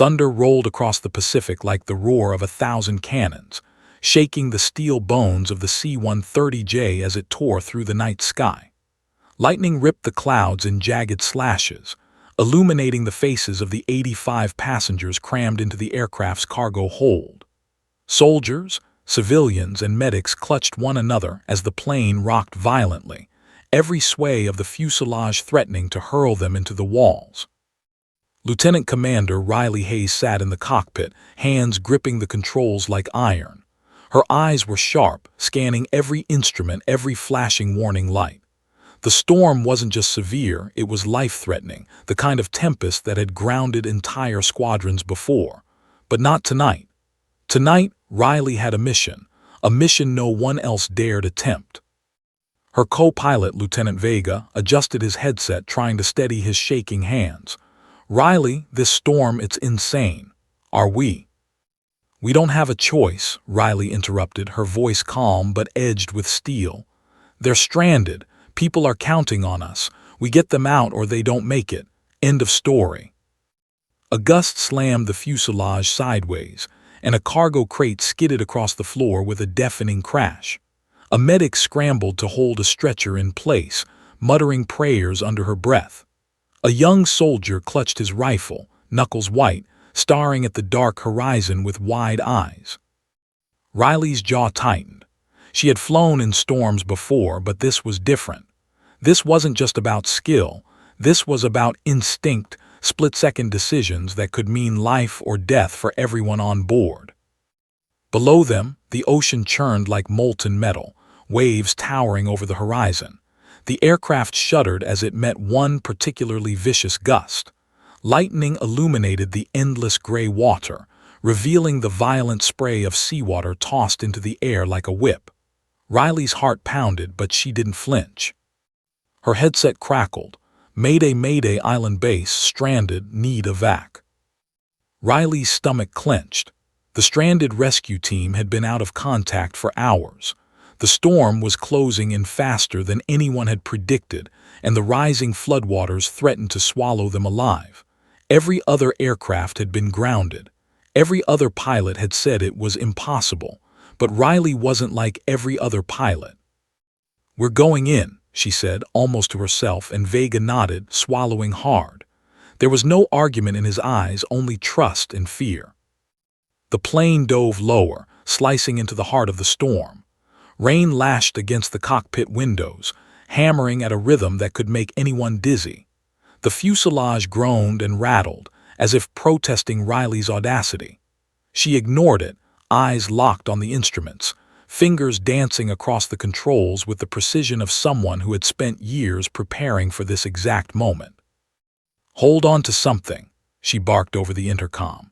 Thunder rolled across the Pacific like the roar of 1,000 cannons, shaking the steel bones of the C-130J as it tore through the night sky. Lightning ripped the clouds in jagged slashes, illuminating the faces of the 85 passengers crammed into the aircraft's cargo hold. Soldiers, civilians, and medics clutched one another as the plane rocked violently, every sway of the fuselage threatening to hurl them into the walls. Lieutenant Commander Riley Hayes sat in the cockpit, hands gripping the controls like iron. Her eyes were sharp, scanning every instrument, every flashing warning light. The storm wasn't just severe, it was life-threatening, the kind of tempest that had grounded entire squadrons before. But not tonight. Tonight, Riley had a mission no one else dared attempt. Her co-pilot, Lieutenant Vega, adjusted his headset, trying to steady his shaking hands. "Riley, this storm, it's insane. Are we?" "We don't have a choice," Riley interrupted, her voice calm but edged with steel. "They're stranded. People are counting on us. We get them out or they don't make it. End of story." A gust slammed the fuselage sideways, and a cargo crate skidded across the floor with a deafening crash. A medic scrambled to hold a stretcher in place, muttering prayers under her breath. A young soldier clutched his rifle, knuckles white, staring at the dark horizon with wide eyes. Riley's jaw tightened. She had flown in storms before, but this was different. This wasn't just about skill. This was about instinct, split-second decisions that could mean life or death for everyone on board. Below them, the ocean churned like molten metal, waves towering over the horizon. The aircraft shuddered as it met one particularly vicious gust. Lightning illuminated the endless gray water, revealing the violent spray of seawater tossed into the air like a whip. Riley's heart pounded, but she didn't flinch. Her headset crackled. "Mayday, mayday, island base, stranded, need evac." Riley's stomach clenched. The stranded rescue team had been out of contact for hours. The storm was closing in faster than anyone had predicted, and the rising floodwaters threatened to swallow them alive. Every other aircraft had been grounded. Every other pilot had said it was impossible, but Riley wasn't like every other pilot. "We're going in," she said, almost to herself, and Vega nodded, swallowing hard. There was no argument in his eyes, only trust and fear. The plane dove lower, slicing into the heart of the storm. Rain lashed against the cockpit windows, hammering at a rhythm that could make anyone dizzy. The fuselage groaned and rattled, as if protesting Riley's audacity. She ignored it, eyes locked on the instruments, fingers dancing across the controls with the precision of someone who had spent years preparing for this exact moment. "Hold on to something," she barked over the intercom.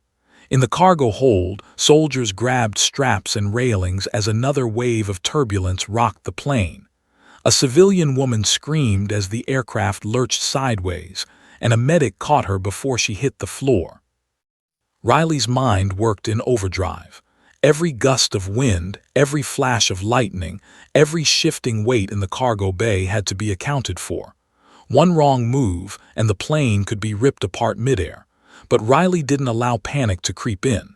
In the cargo hold, soldiers grabbed straps and railings as another wave of turbulence rocked the plane. A civilian woman screamed as the aircraft lurched sideways, and a medic caught her before she hit the floor. Riley's mind worked in overdrive. Every gust of wind, every flash of lightning, every shifting weight in the cargo bay had to be accounted for. One wrong move, and the plane could be ripped apart midair. But Riley didn't allow panic to creep in.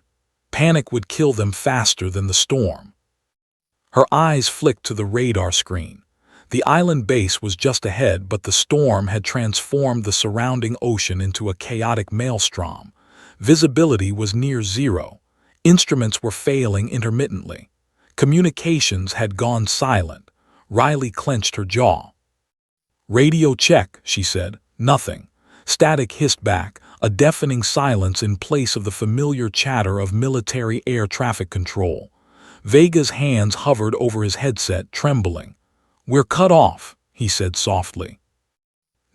Panic would kill them faster than the storm. Her eyes flicked to the radar screen. The island base was just ahead, but the storm had transformed the surrounding ocean into a chaotic maelstrom. Visibility was near zero. Instruments were failing intermittently. Communications had gone silent. Riley clenched her jaw. "Radio check," she said. "Nothing." Static hissed back, a deafening silence in place of the familiar chatter of military air traffic control. Vega's hands hovered over his headset, trembling. "We're cut off," he said softly.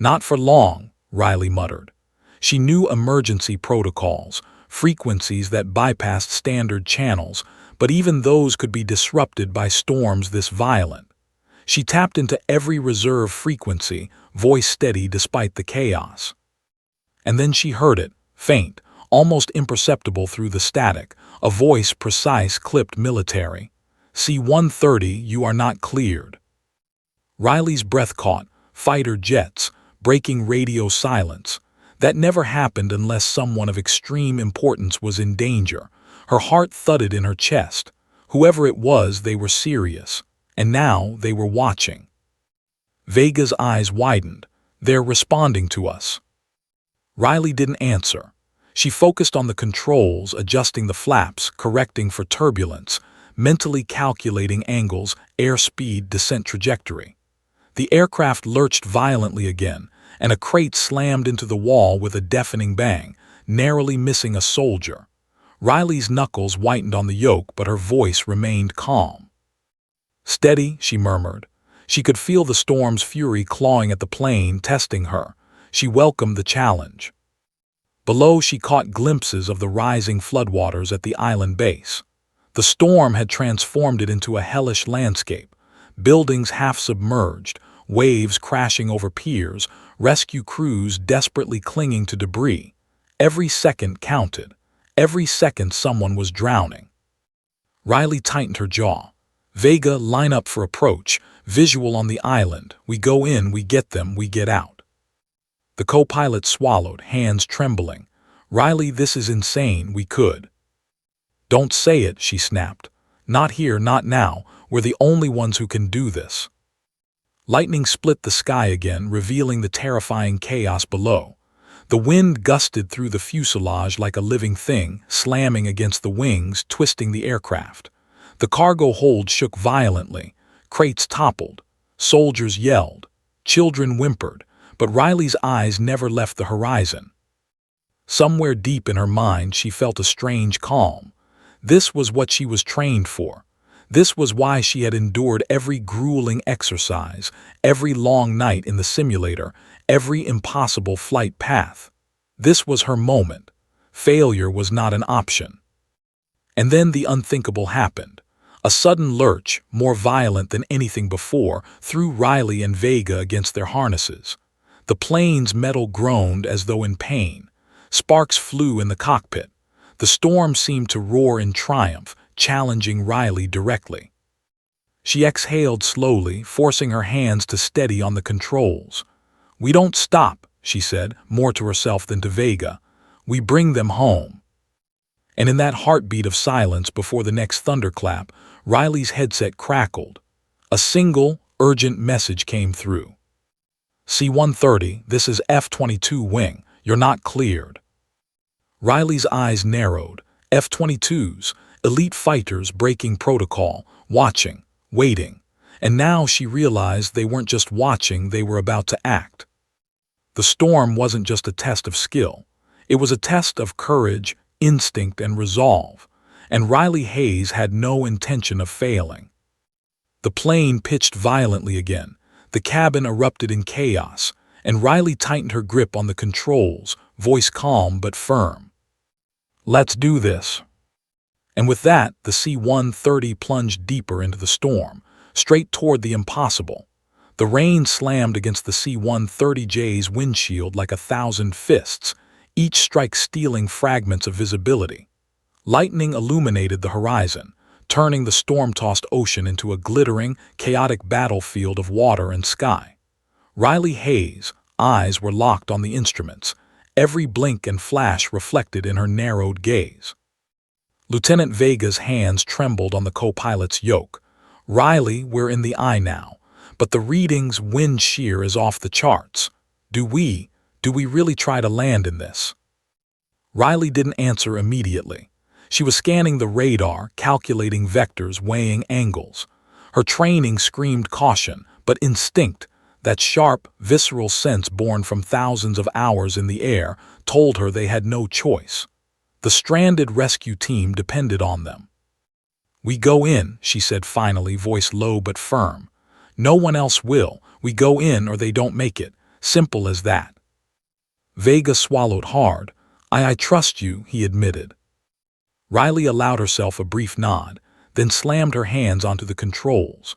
"Not for long," Riley muttered. She knew emergency protocols, frequencies that bypassed standard channels, but even those could be disrupted by storms this violent. She tapped into every reserve frequency, voice steady despite the chaos. And then she heard it, faint, almost imperceptible through the static, a voice precise, clipped, military. "C-130, you are not cleared." Riley's breath caught, fighter jets, breaking radio silence. That never happened unless someone of extreme importance was in danger. Her heart thudded in her chest. Whoever it was, they were serious. And now they were watching. Vega's eyes widened. They're responding to us. Riley didn't answer. She focused on the controls, adjusting the flaps, correcting for turbulence, mentally calculating angles, airspeed, descent trajectory. The aircraft lurched violently again, and a crate slammed into the wall with a deafening bang, narrowly missing a soldier. Riley's knuckles whitened on the yoke, but her voice remained calm. "Steady," she murmured. She could feel the storm's fury clawing at the plane, testing her. She welcomed the challenge. Below, she caught glimpses of the rising floodwaters at the island base. The storm had transformed it into a hellish landscape. Buildings half submerged, waves crashing over piers, rescue crews desperately clinging to debris. Every second counted. Every second someone was drowning. Riley tightened her jaw. "Vega, line up for approach. Visual on the island. We go in, we get them, we get out." The co-pilot swallowed, hands trembling. "Riley, this is insane. We could." "Don't say it," she snapped. "Not here, not now. We're the only ones who can do this." Lightning split the sky again, revealing the terrifying chaos below. The wind gusted through the fuselage like a living thing, slamming against the wings, twisting the aircraft. The cargo hold shook violently. Crates toppled. Soldiers yelled. Children whimpered. But Riley's eyes never left the horizon. Somewhere deep in her mind, she felt a strange calm. This was what she was trained for. This was why she had endured every grueling exercise, every long night in the simulator, every impossible flight path. This was her moment. Failure was not an option. And then the unthinkable happened. A sudden lurch, more violent than anything before, threw Riley and Vega against their harnesses. The plane's metal groaned as though in pain. Sparks flew in the cockpit. The storm seemed to roar in triumph, challenging Riley directly. She exhaled slowly, forcing her hands to steady on the controls. "We don't stop," she said, more to herself than to Vega. "We bring them home." And in that heartbeat of silence before the next thunderclap, Riley's headset crackled. A single, urgent message came through. "C-130, this is F-22 wing. You're not cleared." Riley's eyes narrowed. F-22s, elite fighters breaking protocol, watching, waiting. And now she realized they weren't just watching, they were about to act. The storm wasn't just a test of skill. It was a test of courage, instinct, and resolve. And Riley Hayes had no intention of failing. The plane pitched violently again. The cabin erupted in chaos, and Riley tightened her grip on the controls, voice calm but firm. "Let's do this." And with that, the C-130 plunged deeper into the storm, straight toward the impossible. The rain slammed against the C-130J's windshield like 1,000 fists, each strike stealing fragments of visibility. Lightning illuminated the horizon, turning the storm-tossed ocean into a glittering, chaotic battlefield of water and sky. Riley Hayes' eyes were locked on the instruments, every blink and flash reflected in her narrowed gaze. Lieutenant Vega's hands trembled on the co-pilot's yoke. "Riley, we're in the eye now, but the readings wind shear is off the charts. Do we really try to land in this?" Riley didn't answer immediately. She was scanning the radar, calculating vectors, weighing angles. Her training screamed caution, but instinct, that sharp, visceral sense born from thousands of hours in the air, told her they had no choice. The stranded rescue team depended on them. "We go in," she said finally, voice low but firm. "No one else will. We go in or they don't make it. Simple as that." Vega swallowed hard. I trust you," he admitted. Riley allowed herself a brief nod, then slammed her hands onto the controls.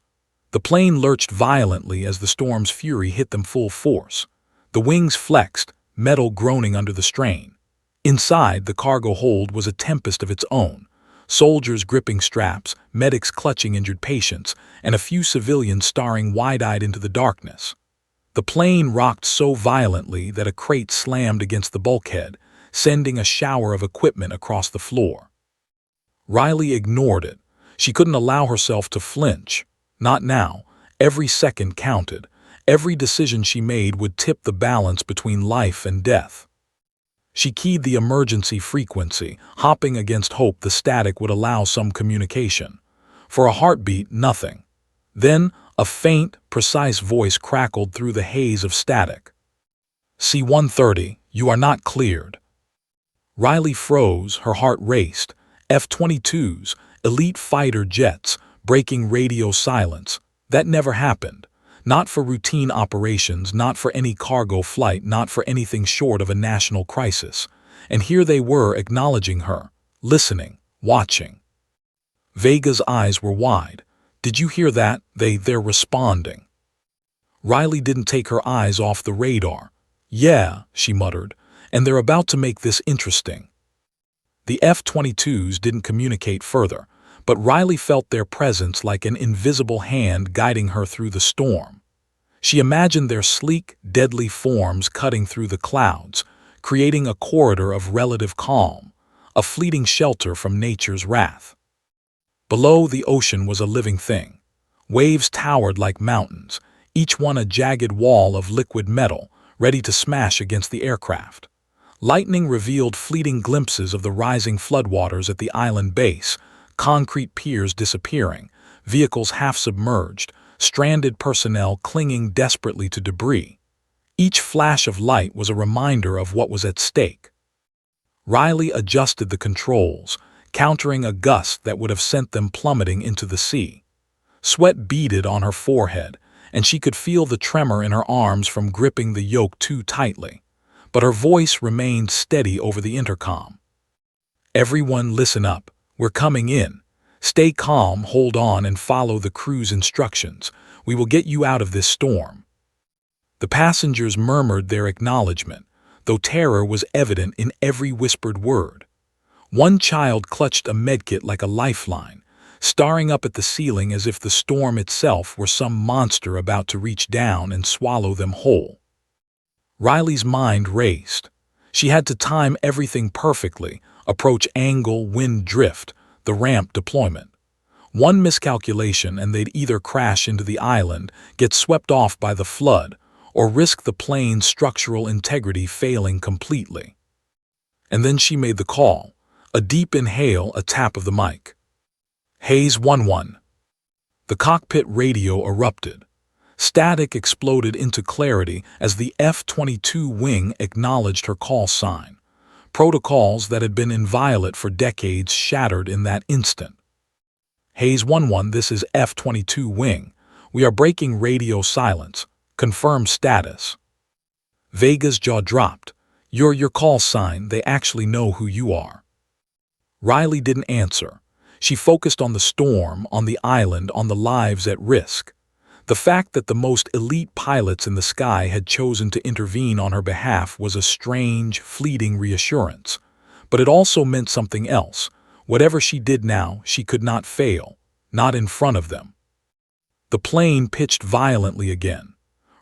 The plane lurched violently as the storm's fury hit them full force. The wings flexed, metal groaning under the strain. Inside, the cargo hold was a tempest of its own. Soldiers gripping straps, medics clutching injured patients, and a few civilians staring wide-eyed into the darkness. The plane rocked so violently that a crate slammed against the bulkhead, sending a shower of equipment across the floor. Riley ignored it. She couldn't allow herself to flinch. Not now. Every second counted. Every decision she made would tip the balance between life and death. She keyed the emergency frequency, hoping against hope the static would allow some communication. For a heartbeat, nothing. Then, a faint, precise voice crackled through the haze of static. C-130, you are not cleared. Riley froze, her heart raced. F-22s, elite fighter jets, breaking radio silence. That never happened. Not for routine operations, not for any cargo flight, not for anything short of a national crisis. And here they were acknowledging her, listening, watching. Vega's eyes were wide. Did you hear that? They're responding. Riley didn't take her eyes off the radar. Yeah, she muttered, and they're about to make this interesting. The F-22s didn't communicate further, but Riley felt their presence like an invisible hand guiding her through the storm. She imagined their sleek, deadly forms cutting through the clouds, creating a corridor of relative calm, a fleeting shelter from nature's wrath. Below, the ocean was a living thing. Waves towered like mountains, each one a jagged wall of liquid metal, ready to smash against the aircraft. Lightning revealed fleeting glimpses of the rising floodwaters at the island base, concrete piers disappearing, vehicles half submerged, stranded personnel clinging desperately to debris. Each flash of light was a reminder of what was at stake. Riley adjusted the controls, countering a gust that would have sent them plummeting into the sea. Sweat beaded on her forehead, and she could feel the tremor in her arms from gripping the yoke too tightly. But her voice remained steady over the intercom. Everyone listen up. We're coming in. Stay calm, hold on, and follow the crew's instructions. We will get you out of this storm. The passengers murmured their acknowledgement, though terror was evident in every whispered word. One child clutched a medkit like a lifeline, staring up at the ceiling as if the storm itself were some monster about to reach down and swallow them whole. Riley's mind raced. She had to time everything perfectly, approach angle, wind drift, the ramp deployment. One miscalculation and they'd either crash into the island, get swept off by the flood, or risk the plane's structural integrity failing completely. And then she made the call. A deep inhale, a tap of the mic. Haze 1-1. The cockpit radio erupted. Static exploded into clarity as the F-22 wing acknowledged her call sign. Protocols that had been inviolate for decades shattered in that instant. Haze 1-1, this is F-22 wing. We are breaking radio silence. Confirm status. Vega's jaw dropped. Your call sign, they actually know who you are. Riley didn't answer. She focused on the storm, on the island, on the lives at risk. The fact that the most elite pilots in the sky had chosen to intervene on her behalf was a strange, fleeting reassurance. But it also meant something else. Whatever she did now, she could not fail. Not in front of them. The plane pitched violently again.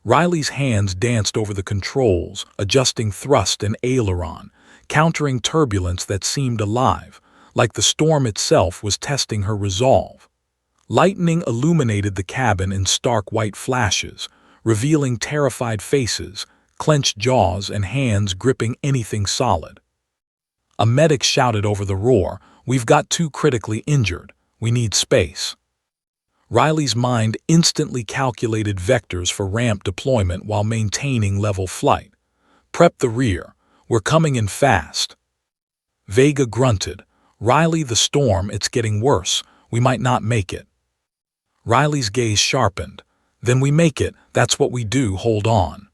Riley's hands danced over the controls, adjusting thrust and aileron, countering turbulence that seemed alive, like the storm itself was testing her resolve. Lightning illuminated the cabin in stark white flashes, revealing terrified faces, clenched jaws, and hands gripping anything solid. A medic shouted over the roar, "We've got 2 critically injured. We need space." Riley's mind instantly calculated vectors for ramp deployment while maintaining level flight. "Prep the rear. We're coming in fast." Vega grunted. "Riley, the storm, it's getting worse. We might not make it." Riley's gaze sharpened. "Then we make it. That's what we do. Hold on."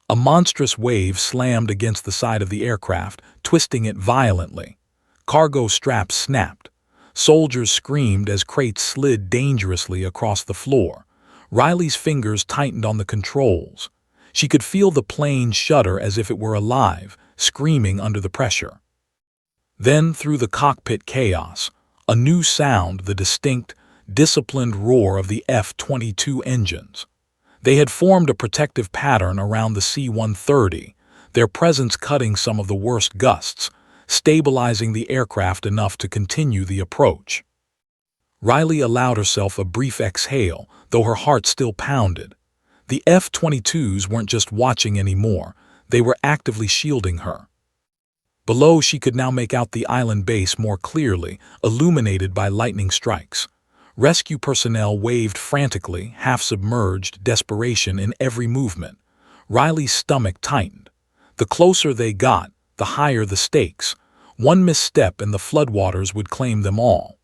A monstrous wave slammed against the side of the aircraft, twisting it violently. Cargo straps snapped. Soldiers screamed as crates slid dangerously across the floor. Riley's fingers tightened on the controls. She could feel the plane shudder as if it were alive, screaming under the pressure. Then, through the cockpit chaos, a new sound, the distinct, disciplined roar of the F-22 engines. They had formed a protective pattern around the C-130, their presence cutting some of the worst gusts, stabilizing the aircraft enough to continue the approach. Riley allowed herself a brief exhale, though her heart still pounded. The F-22s weren't just watching anymore, they were actively shielding her. Below, she could now make out the island base more clearly, illuminated by lightning strikes. Rescue personnel waved frantically, half-submerged, desperation in every movement. Riley's stomach tightened. The closer they got, the higher the stakes. One misstep and the floodwaters would claim them all.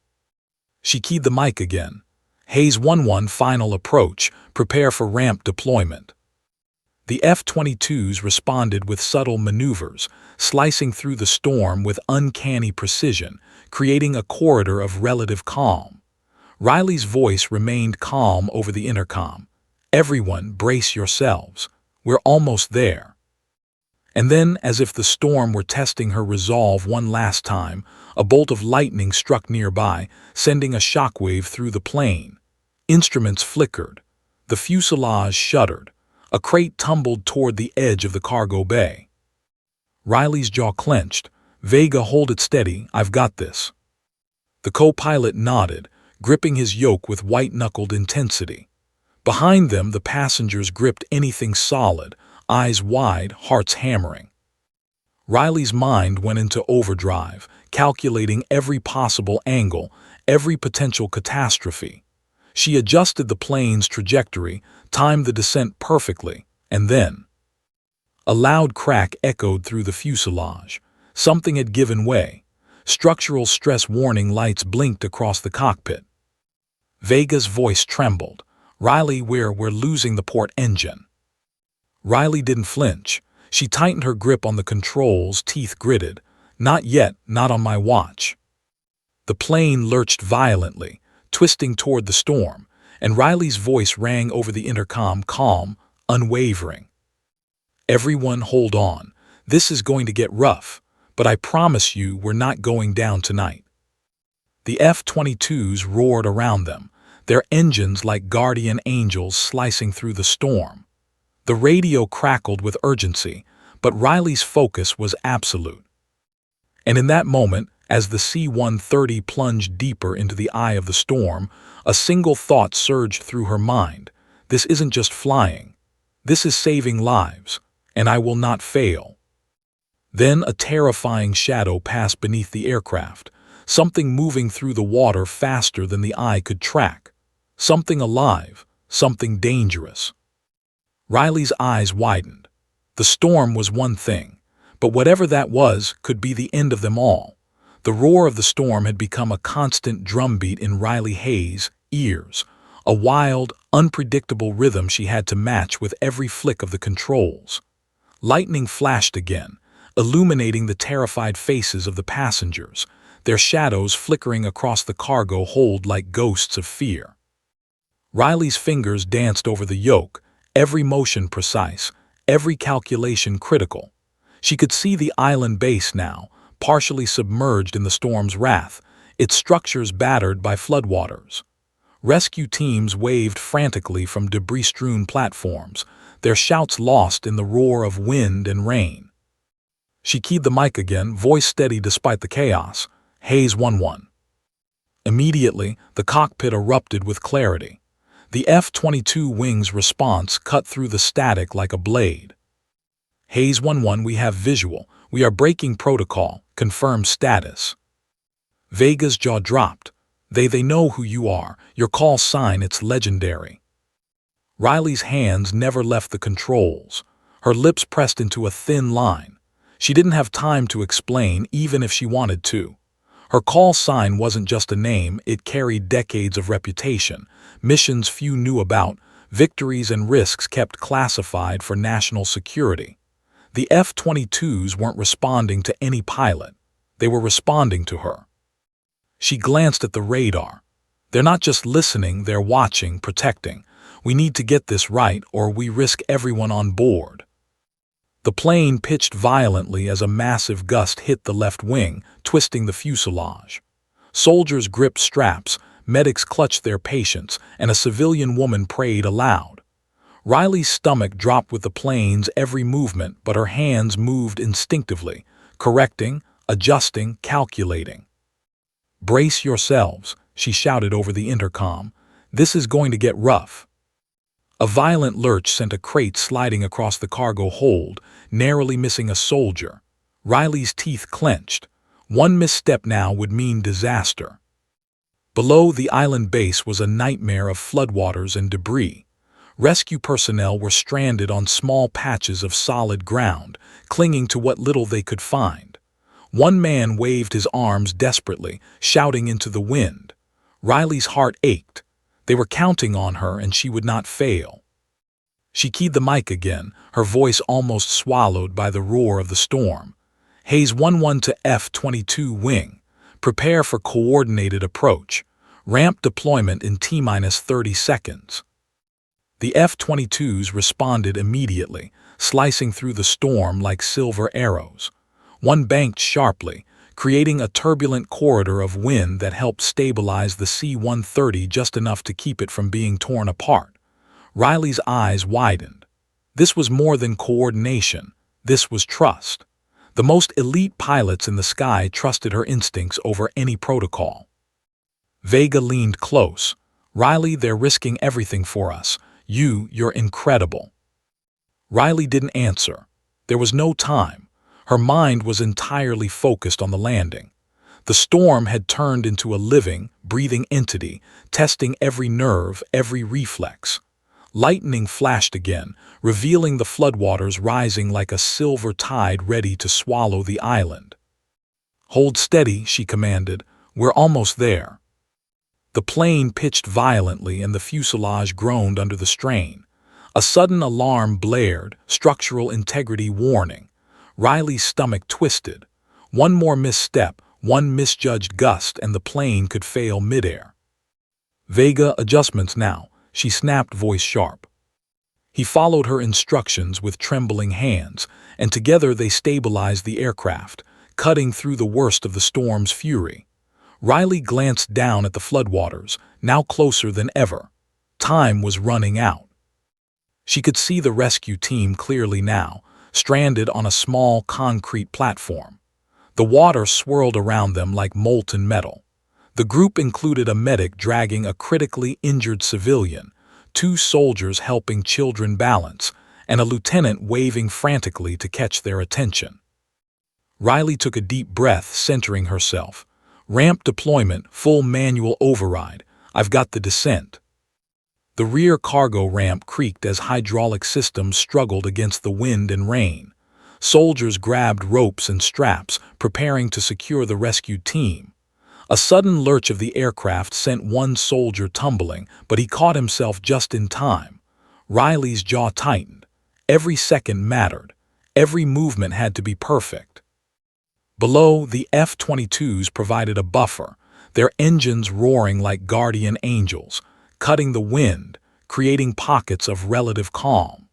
She keyed the mic again. Haze 1-1 final approach, prepare for ramp deployment. The F-22s responded with subtle maneuvers, slicing through the storm with uncanny precision, creating a corridor of relative calm. Riley's voice remained calm over the intercom. Everyone, brace yourselves. We're almost there. And then, as if the storm were testing her resolve one last time, a bolt of lightning struck nearby, sending a shockwave through the plane. Instruments flickered. The fuselage shuddered. A crate tumbled toward the edge of the cargo bay. Riley's jaw clenched. Vega, hold it steady, I've got this. The co-pilot nodded, gripping his yoke with white-knuckled intensity. Behind them, the passengers gripped anything solid, eyes wide, hearts hammering. Riley's mind went into overdrive, calculating every possible angle, every potential catastrophe. She adjusted the plane's trajectory, timed the descent perfectly, and then a loud crack echoed through the fuselage. Something had given way. Structural stress warning lights blinked across the cockpit. Vega's voice trembled. Riley, we're losing the port engine. Riley didn't flinch. She tightened her grip on the controls, teeth gritted. Not yet, not on my watch. The plane lurched violently, twisting toward the storm, and Riley's voice rang over the intercom, calm, unwavering. Everyone hold on. This is going to get rough, but I promise you we're not going down tonight. The F-22s roared around them, their engines like guardian angels slicing through the storm. The radio crackled with urgency, but Riley's focus was absolute. And in that moment, as the C-130 plunged deeper into the eye of the storm, a single thought surged through her mind. This isn't just flying. This is saving lives, and I will not fail. Then a terrifying shadow passed beneath the aircraft, something moving through the water faster than the eye could track. Something alive, something dangerous. Riley's eyes widened. The storm was one thing, but whatever that was could be the end of them all. The roar of the storm had become a constant drumbeat in Riley Hayes' ears, a wild, unpredictable rhythm she had to match with every flick of the controls. Lightning flashed again, illuminating the terrified faces of the passengers, their shadows flickering across the cargo hold like ghosts of fear. Riley's fingers danced over the yoke, every motion precise, every calculation critical. She could see the island base now, partially submerged in the storm's wrath, its structures battered by floodwaters. Rescue teams waved frantically from debris-strewn platforms, their shouts lost in the roar of wind and rain. She keyed the mic again, voice steady despite the chaos. Haze 1-1. Immediately, the cockpit erupted with clarity. The F-22 wing's response cut through the static like a blade. Haze 1-1, we have visual. We are breaking protocol. Confirm status. Vega's jaw dropped. They know who you are. Your call sign, it's legendary. Riley's hands never left the controls. Her lips pressed into a thin line. She didn't have time to explain, even if she wanted to. Her call sign wasn't just a name, it carried decades of reputation, missions few knew about, victories and risks kept classified for national security. The F-22s weren't responding to any pilot. They were responding to her. She glanced at the radar. They're not just listening, they're watching, protecting. We need to get this right, or we risk everyone on board. The plane pitched violently as a massive gust hit the left wing, twisting the fuselage. Soldiers gripped straps, medics clutched their patients, and a civilian woman prayed aloud. Riley's stomach dropped with the plane's every movement, but her hands moved instinctively, correcting, adjusting, calculating. "Brace yourselves," she shouted over the intercom. "This is going to get rough." A violent lurch sent a crate sliding across the cargo hold, narrowly missing a soldier. Riley's teeth clenched. One misstep now would mean disaster. Below the island base was a nightmare of floodwaters and debris. Rescue personnel were stranded on small patches of solid ground, clinging to what little they could find. One man waved his arms desperately, shouting into the wind. Riley's heart ached. They were counting on her, and she would not fail. She keyed the mic again, her voice almost swallowed by the roar of the storm. "Haze 1-1 to F-22 wing. Prepare for coordinated approach. Ramp deployment in T-30 seconds." The F-22s responded immediately, slicing through the storm like silver arrows. One banked sharply, creating a turbulent corridor of wind that helped stabilize the C-130 just enough to keep it from being torn apart. Riley's eyes widened. This was more than coordination. This was trust. The most elite pilots in the sky trusted her instincts over any protocol. Vega leaned close. "Riley, they're risking everything for us. You're incredible." Riley didn't answer. There was no time. Her mind was entirely focused on the landing. The storm had turned into a living, breathing entity, testing every nerve, every reflex. Lightning flashed again, revealing the floodwaters rising like a silver tide ready to swallow the island. "Hold steady," she commanded. "We're almost there." The plane pitched violently and the fuselage groaned under the strain. A sudden alarm blared, structural integrity warning. Riley's stomach twisted. One more misstep, one misjudged gust, and the plane could fail midair. "Vega, adjustments now," she snapped, voice sharp. He followed her instructions with trembling hands, and together they stabilized the aircraft, cutting through the worst of the storm's fury. Riley glanced down at the floodwaters, now closer than ever. Time was running out. She could see the rescue team clearly now, stranded on a small concrete platform. The water swirled around them like molten metal. The group included a medic dragging a critically injured civilian, 2 soldiers helping children balance, and a lieutenant waving frantically to catch their attention. Riley took a deep breath, centering herself. "Ramp deployment, full manual override. I've got the descent." The rear cargo ramp creaked as hydraulic systems struggled against the wind and rain. Soldiers grabbed ropes and straps, preparing to secure the rescued team. A sudden lurch of the aircraft sent one soldier tumbling, but he caught himself just in time. Riley's jaw tightened. Every second mattered. Every movement had to be perfect. Below, the F-22s provided a buffer, their engines roaring like guardian angels, cutting the wind, creating pockets of relative calm.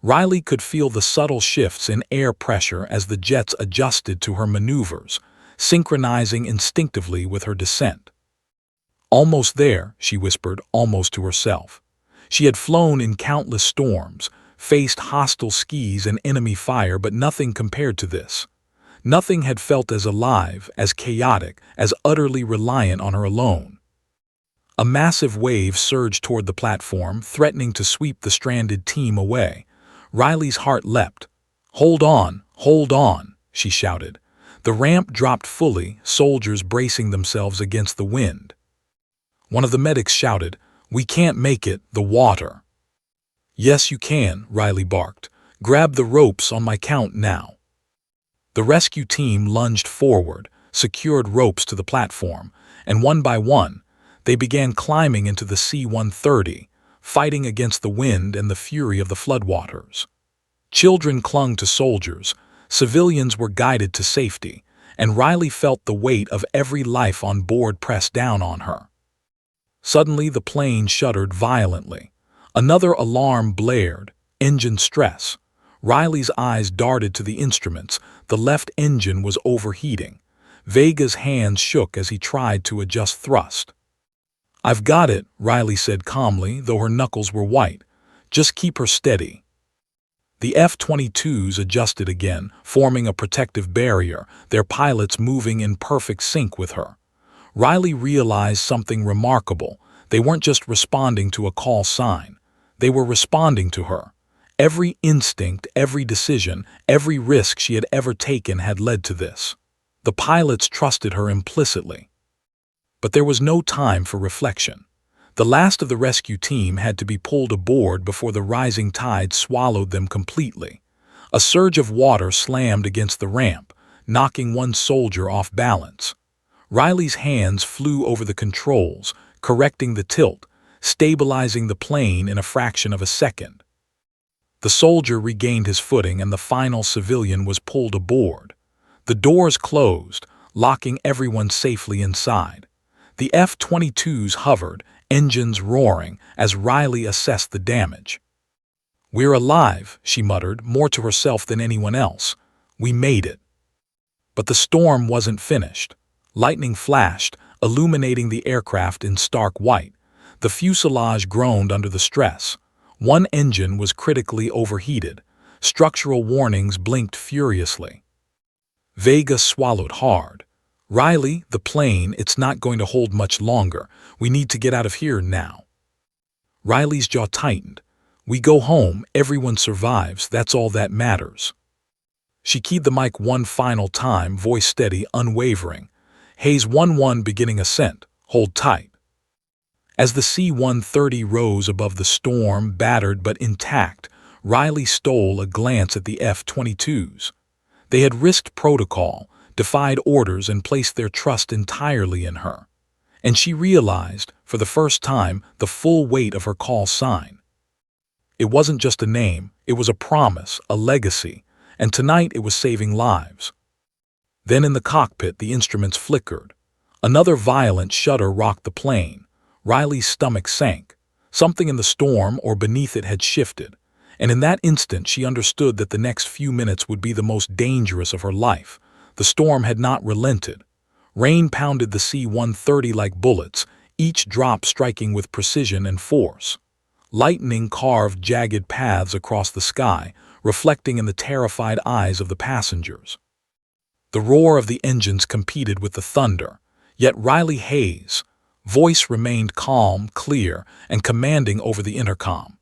Riley could feel the subtle shifts in air pressure as the jets adjusted to her maneuvers, synchronizing instinctively with her descent. "Almost there," she whispered, almost to herself. She had flown in countless storms, faced hostile skies and enemy fire, but nothing compared to this. Nothing had felt as alive, as chaotic, as utterly reliant on her alone. A massive wave surged toward the platform, threatening to sweep the stranded team away. Riley's heart leapt. Hold on," she shouted. The ramp dropped fully, soldiers bracing themselves against the wind. One of the medics shouted, "We can't make it, the water." "Yes, you can," Riley barked. "Grab the ropes on my count now." The rescue team lunged forward, secured ropes to the platform, and one by one, they began climbing into the C-130, fighting against the wind and the fury of the floodwaters. Children clung to soldiers, civilians were guided to safety, and Riley felt the weight of every life on board press down on her. Suddenly the plane shuddered violently. Another alarm blared, engine stress. Riley's eyes darted to the instruments. The left engine was overheating. Vega's hands shook as he tried to adjust thrust. "I've got it," Riley said calmly, though her knuckles were white. Just keep her steady." The F-22s adjusted again, forming a protective barrier, their pilots moving in perfect sync with her. Riley realized something remarkable. They weren't just responding to a call sign. They were responding to her. Every instinct, every decision, every risk she had ever taken had led to this. The pilots trusted her implicitly. But there was no time for reflection. The last of the rescue team had to be pulled aboard before the rising tide swallowed them completely. A surge of water slammed against the ramp, knocking one soldier off balance. Riley's hands flew over the controls, correcting the tilt, stabilizing the plane in a fraction of a second. The soldier regained his footing and the final civilian was pulled aboard. The doors closed, locking everyone safely inside. The F-22s hovered, engines roaring, as Riley assessed the damage. "We're alive," she muttered, more to herself than anyone else. "We made it." But the storm wasn't finished. Lightning flashed, illuminating the aircraft in stark white. The fuselage groaned under the stress. One engine was critically overheated. Structural warnings blinked furiously. Vega swallowed hard. "Riley, the plane, it's not going to hold much longer. We need to get out of here now." Riley's jaw tightened. "We go home, everyone survives, that's all that matters." She keyed the mic one final time, voice steady, unwavering. "Haze 1-1 beginning ascent. Hold tight." As the C-130 rose above the storm, battered but intact, Riley stole a glance at the F-22s. They had risked protocol, defied orders, and placed their trust entirely in her. And she realized, for the first time, the full weight of her call sign. It wasn't just a name, it was a promise, a legacy, and tonight it was saving lives. Then in the cockpit the instruments flickered. Another violent shudder rocked the plane. Riley's stomach sank. Something in the storm or beneath it had shifted, and in that instant she understood that the next few minutes would be the most dangerous of her life. The storm had not relented. Rain pounded the C-130 like bullets, each drop striking with precision and force. Lightning carved jagged paths across the sky, reflecting in the terrified eyes of the passengers. The roar of the engines competed with the thunder, yet Riley Hayes' voice remained calm, clear, and commanding over the intercom.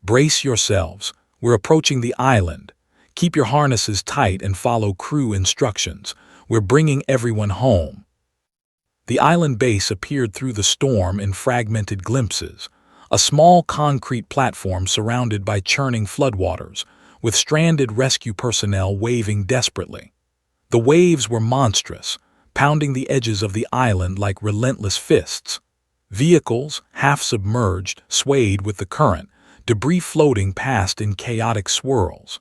"Brace yourselves. We're approaching the island. Keep your harnesses tight and follow crew instructions. We're bringing everyone home." The island base appeared through the storm in fragmented glimpses, a small concrete platform surrounded by churning floodwaters, with stranded rescue personnel waving desperately. The waves were monstrous, pounding the edges of the island like relentless fists. Vehicles, half submerged, swayed with the current, debris floating past in chaotic swirls.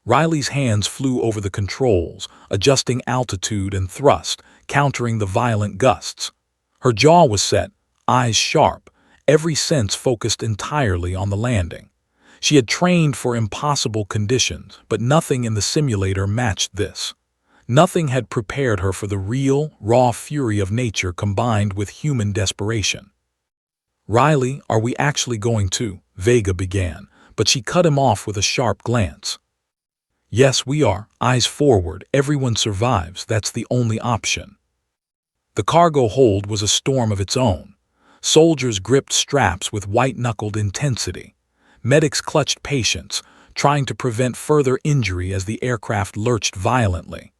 Riley's hands flew over the controls, adjusting altitude and thrust, countering the violent gusts. Her jaw was set, eyes sharp, every sense focused entirely on the landing. She had trained for impossible conditions, but nothing in the simulator matched this. Nothing had prepared her for the real, raw fury of nature combined with human desperation. "Riley, are we actually going to?" Vega began, but she cut him off with a sharp glance. "Yes, we are. Eyes forward. Everyone survives. That's the only option." The cargo hold was a storm of its own. Soldiers gripped straps with white-knuckled intensity. Medics clutched patients, trying to prevent further injury as the aircraft lurched violently.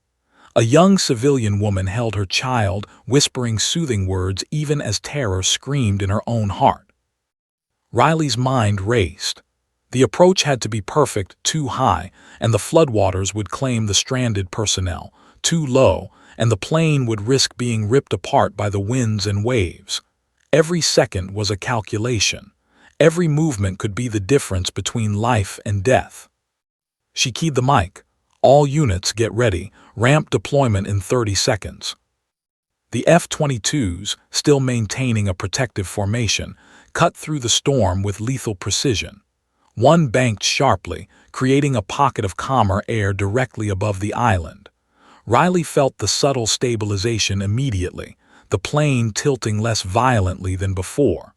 A young civilian woman held her child, whispering soothing words even as terror screamed in her own heart. Riley's mind raced. The approach had to be perfect, too high, and the floodwaters would claim the stranded personnel, too low, and the plane would risk being ripped apart by the winds and waves. Every second was a calculation. Every movement could be the difference between life and death. She keyed the mic. "All units, get ready. Ramp deployment in 30 seconds." The F-22s, still maintaining a protective formation, cut through the storm with lethal precision. One banked sharply, creating a pocket of calmer air directly above the island. Riley felt the subtle stabilization immediately, the plane tilting less violently than before.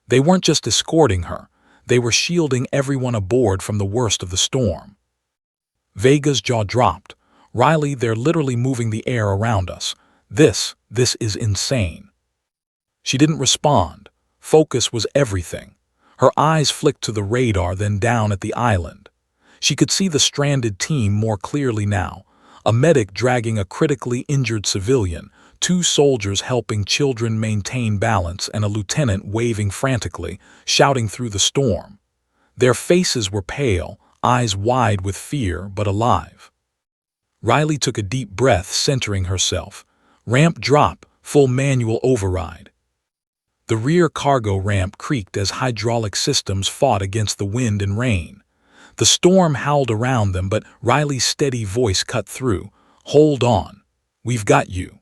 They weren't just escorting her, They were shielding everyone aboard from the worst of the storm. Vega's jaw dropped. Riley, they're literally moving the air around us. This is insane. She didn't respond. Focus was everything. Her eyes flicked to the radar, then down at the island. She could see the stranded team more clearly now. A medic dragging a critically injured civilian, 2 soldiers helping children maintain balance, and a lieutenant waving frantically, shouting through the storm. Their faces were pale, eyes wide with fear but alive. Riley took a deep breath, centering herself. Ramp drop, full manual override. The rear cargo ramp creaked as hydraulic systems fought against the wind and rain. The storm howled around them, but Riley's steady voice cut through. Hold on. We've got you.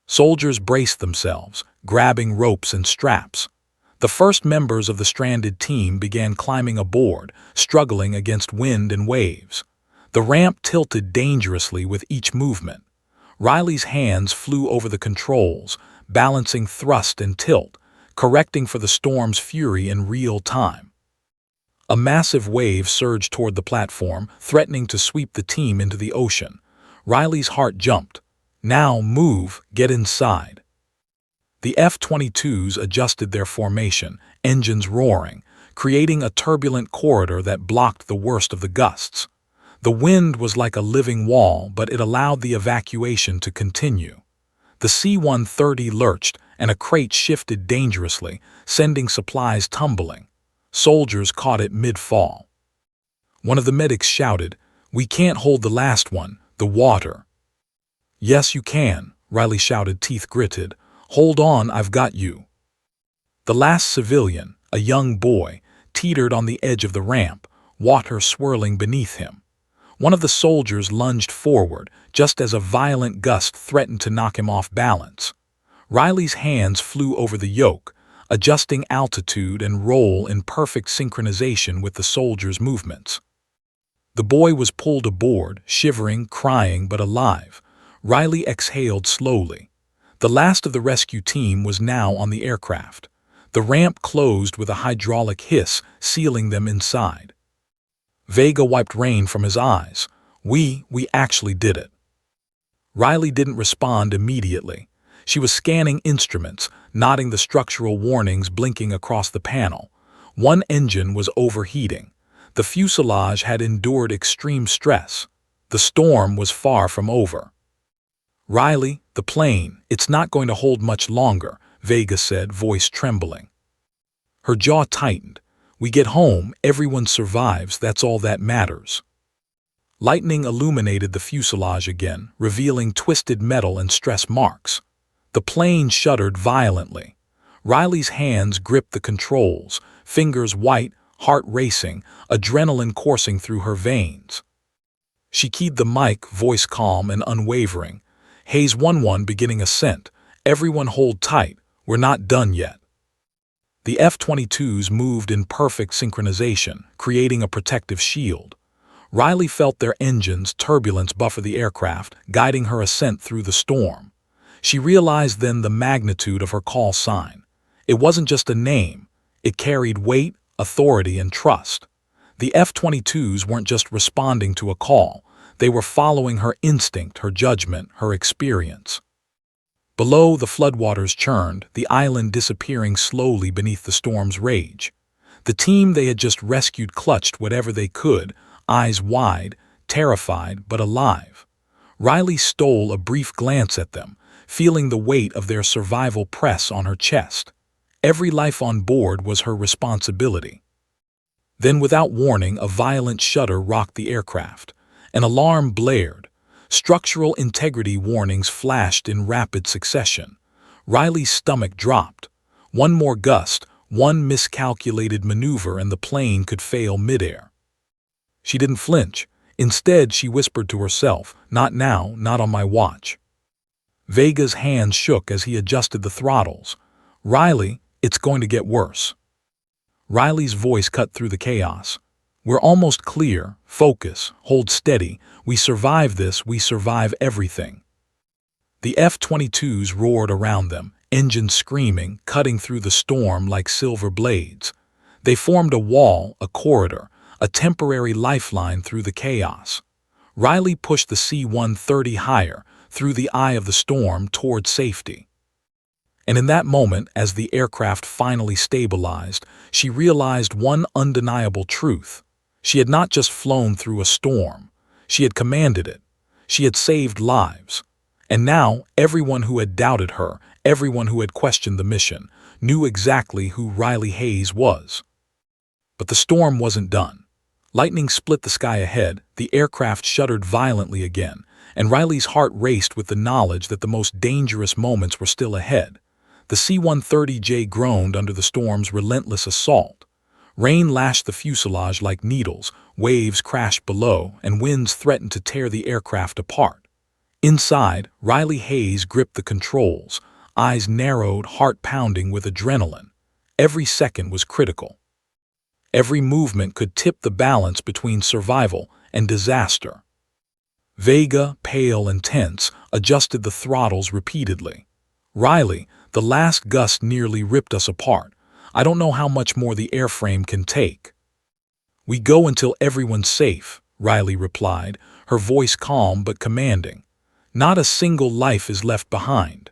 Soldiers braced themselves, grabbing ropes and straps. The first members of the stranded team began climbing aboard, struggling against wind and waves. The ramp tilted dangerously with each movement. Riley's hands flew over the controls, balancing thrust and tilt, correcting for the storm's fury in real time. A massive wave surged toward the platform, threatening to sweep the team into the ocean. Riley's heart jumped. Now move, get inside. The F-22s adjusted their formation, engines roaring, creating a turbulent corridor that blocked the worst of the gusts. The wind was like a living wall, but it allowed the evacuation to continue. The C-130 lurched, and a crate shifted dangerously, sending supplies tumbling. Soldiers caught it mid-fall. One of the medics shouted, "We can't hold the last one, the water." "Yes, you can," Riley shouted, teeth gritted. "Hold on, I've got you." The last civilian, a young boy, teetered on the edge of the ramp, water swirling beneath him. One of the soldiers lunged forward, just as a violent gust threatened to knock him off balance. Riley's hands flew over the yoke, adjusting altitude and roll in perfect synchronization with the soldier's movements. The boy was pulled aboard, shivering, crying, but alive. Riley exhaled slowly. The last of the rescue team was now on the aircraft. The ramp closed with a hydraulic hiss, sealing them inside. Vega wiped rain from his eyes. We actually did it." Riley didn't respond immediately. She was scanning instruments, noting the structural warnings blinking across the panel. One engine was overheating. The fuselage had endured extreme stress. The storm was far from over. "Riley, the plane, it's not going to hold much longer," Vega said, voice trembling. Her jaw tightened. "We get home, everyone survives, that's all that matters." Lightning illuminated the fuselage again, revealing twisted metal and stress marks. The plane shuddered violently. Riley's hands gripped the controls, fingers white, heart racing, adrenaline coursing through her veins. She keyed the mic, voice calm and unwavering. "Haze 1-1 beginning ascent. Everyone hold tight. We're not done yet." The F-22s moved in perfect synchronization, creating a protective shield. Riley felt their engines' turbulence buffer the aircraft, guiding her ascent through the storm. She realized then the magnitude of her call sign. It wasn't just a name. It carried weight, authority, and trust. The F-22s weren't just responding to a call. They were following her instinct, her judgment, her experience. Below, the floodwaters churned, the island disappearing slowly beneath the storm's rage. The team they had just rescued clutched whatever they could, eyes wide, terrified but alive. Riley stole a brief glance at them, feeling the weight of their survival press on her chest. Every life on board was her responsibility. Then, without warning, a violent shudder rocked the aircraft. An alarm blared. Structural integrity warnings flashed in rapid succession. Riley's stomach dropped. One more gust, one miscalculated maneuver, and the plane could fail midair. She didn't flinch. Instead, she whispered to herself, "Not now, not on my watch." Vega's hands shook as he adjusted the throttles. "Riley, it's going to get worse." Riley's voice cut through the chaos. "We're almost clear. Focus. Hold steady. We survive this. We survive everything." The F-22s roared around them, engines screaming, cutting through the storm like silver blades. They formed a wall, a corridor, a temporary lifeline through the chaos. Riley pushed the C-130 higher, through the eye of the storm, toward safety. And in that moment, as the aircraft finally stabilized, she realized one undeniable truth. She had not just flown through a storm. She had commanded it. She had saved lives. And now, everyone who had doubted her, everyone who had questioned the mission, knew exactly who Riley Hayes was. But the storm wasn't done. Lightning split the sky ahead, the aircraft shuddered violently again, and Riley's heart raced with the knowledge that the most dangerous moments were still ahead. The C-130J groaned under the storm's relentless assault. Rain lashed the fuselage like needles, waves crashed below, and winds threatened to tear the aircraft apart. Inside, Riley Hayes gripped the controls, eyes narrowed, heart pounding with adrenaline. Every second was critical. Every movement could tip the balance between survival and disaster. Vega, pale and tense, adjusted the throttles repeatedly. "Riley, the last gust nearly ripped us apart. I don't know how much more the airframe can take." "We go until everyone's safe," Riley replied, her voice calm but commanding. "Not a single life is left behind."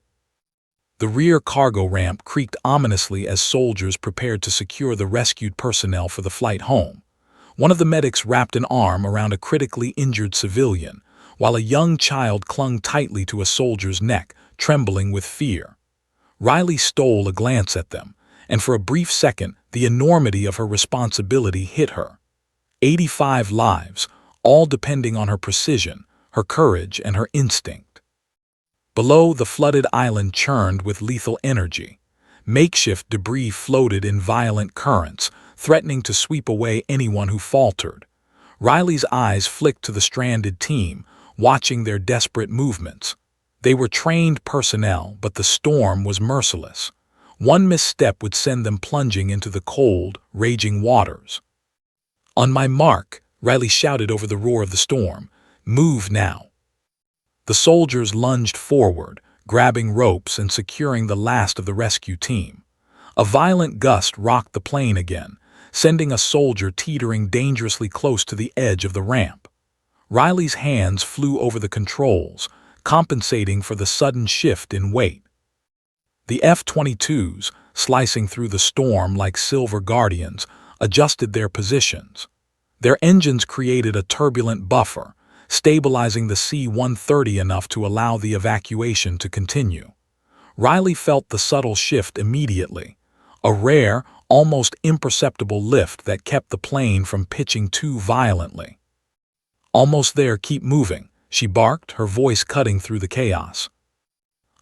The rear cargo ramp creaked ominously as soldiers prepared to secure the rescued personnel for the flight home. One of the medics wrapped an arm around a critically injured civilian, while a young child clung tightly to a soldier's neck, trembling with fear. Riley stole a glance at them, and for a brief second the enormity of her responsibility hit her. 85 lives, all depending on her precision, her courage, and her instinct. Below, the flooded island churned with lethal energy. Makeshift debris floated in violent currents, threatening to sweep away anyone who faltered. Riley's eyes flicked to the stranded team, watching their desperate movements. They were trained personnel, but the storm was merciless. One misstep would send them plunging into the cold, raging waters. "On my mark," Riley shouted over the roar of the storm. "Move now." The soldiers lunged forward, grabbing ropes and securing the last of the rescue team. A violent gust rocked the plane again, sending a soldier teetering dangerously close to the edge of the ramp. Riley's hands flew over the controls, compensating for the sudden shift in weight. The F-22s, slicing through the storm like silver guardians, adjusted their positions. Their engines created a turbulent buffer, stabilizing the C-130 enough to allow the evacuation to continue. Riley felt the subtle shift immediately, a rare, almost imperceptible lift that kept the plane from pitching too violently. "Almost there, keep moving," she barked, her voice cutting through the chaos.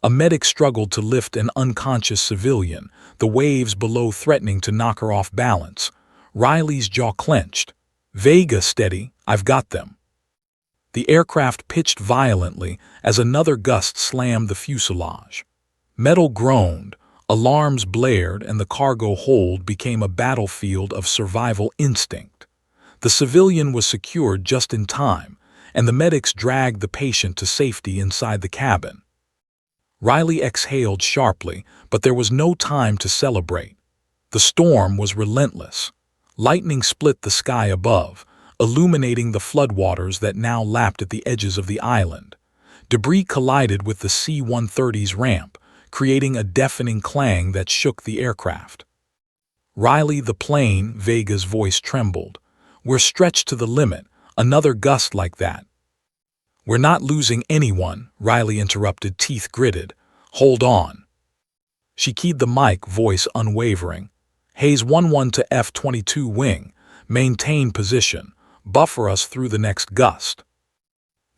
A medic struggled to lift an unconscious civilian, the waves below threatening to knock her off balance. Riley's jaw clenched. "Vega, steady, I've got them." The aircraft pitched violently as another gust slammed the fuselage. Metal groaned, alarms blared, and the cargo hold became a battlefield of survival instinct. The civilian was secured just in time, and the medics dragged the patient to safety inside the cabin. Riley exhaled sharply, but there was no time to celebrate. The storm was relentless. Lightning split the sky above, illuminating the floodwaters that now lapped at the edges of the island. Debris collided with the C-130's ramp, creating a deafening clang that shook the aircraft. "Riley, the plane," Vega's voice trembled. "We're stretched to the limit. Another gust like that." "We're not losing anyone," Riley interrupted, teeth gritted. "Hold on." She keyed the mic, voice unwavering. "Hayes 1-1 to F-22 wing. Maintain position. Buffer us through the next gust."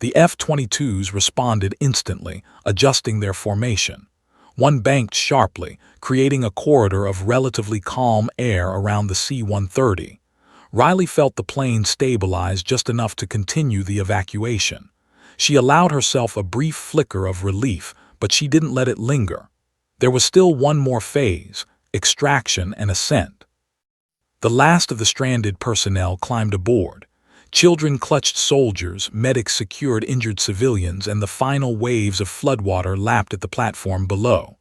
The F-22s responded instantly, adjusting their formation. One banked sharply, creating a corridor of relatively calm air around the C-130. Riley felt the plane stabilize just enough to continue the evacuation. She allowed herself a brief flicker of relief, but she didn't let it linger. There was still one more phase: extraction and ascent. The last of the stranded personnel climbed aboard. Children clutched soldiers, medics secured injured civilians, and the final waves of floodwater lapped at the platform below.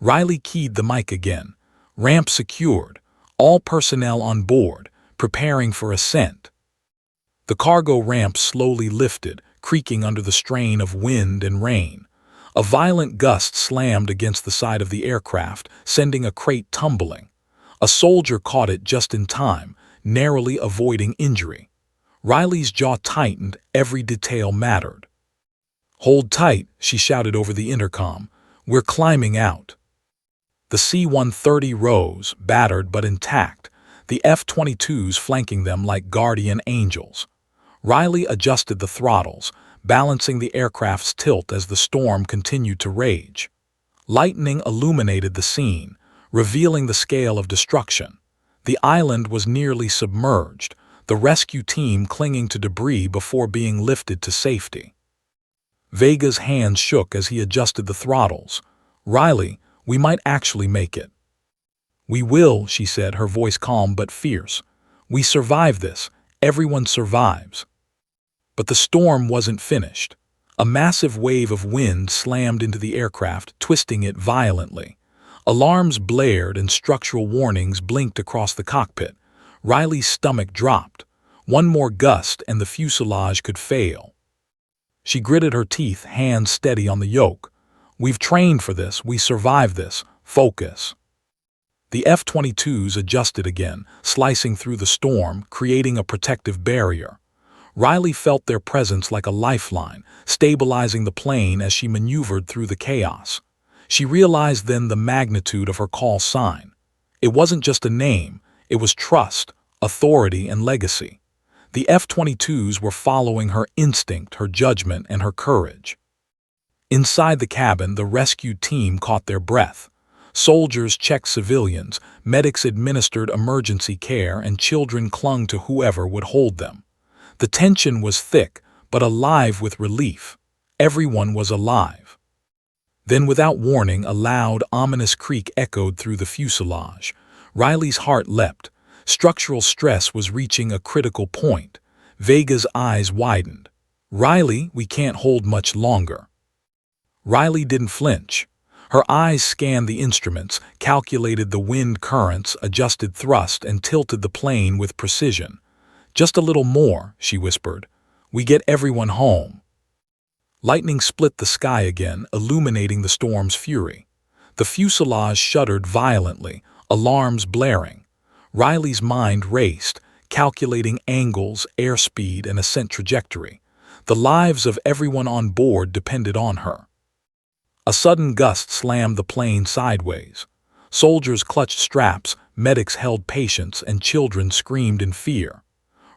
Riley keyed the mic again. "Ramp secured. All personnel on board, preparing for ascent. The cargo ramp slowly lifted, creaking under the strain of wind and rain. A violent gust slammed against the side of the aircraft, sending a crate tumbling. A soldier caught it just in time, narrowly avoiding injury. Riley's jaw tightened, every detail mattered. "Hold tight," she shouted over the intercom. "We're climbing out." The C-130 rose, battered but intact, the F-22s flanking them like guardian angels. Riley adjusted the throttles, balancing the aircraft's tilt as the storm continued to rage. Lightning illuminated the scene, revealing the scale of destruction. The island was nearly submerged, the rescue team clinging to debris before being lifted to safety. Vega's hands shook as he adjusted the throttles. "Riley, we might actually make it." "We will," she said, her voice calm but fierce. "We survive this. Everyone survives." But the storm wasn't finished. A massive wave of wind slammed into the aircraft, twisting it violently. Alarms blared and structural warnings blinked across the cockpit. Riley's stomach dropped. One more gust and the fuselage could fail. She gritted her teeth, hands steady on the yoke. "We've trained for this. We survived this. Focus." The F-22s adjusted again, slicing through the storm, creating a protective barrier. Riley felt their presence like a lifeline, stabilizing the plane as she maneuvered through the chaos. She realized then the magnitude of her call sign. It wasn't just a name, it was trust, authority, and legacy. The F-22s were following her instinct, her judgment, and her courage. Inside the cabin, the rescue team caught their breath. Soldiers checked civilians, medics administered emergency care, and children clung to whoever would hold them. The tension was thick, but alive with relief. Everyone was alive. Then, without warning, a loud, ominous creak echoed through the fuselage. Riley's heart leapt. Structural stress was reaching a critical point. Vega's eyes widened. "Riley, we can't hold much longer." Riley didn't flinch. Her eyes scanned the instruments, calculated the wind currents, adjusted thrust, and tilted the plane with precision. "Just a little more," she whispered. "We get everyone home." Lightning split the sky again, illuminating the storm's fury. The fuselage shuddered violently, alarms blaring. Riley's mind raced, calculating angles, airspeed, and ascent trajectory. The lives of everyone on board depended on her. A sudden gust slammed the plane sideways. Soldiers clutched straps, medics held patients, and children screamed in fear.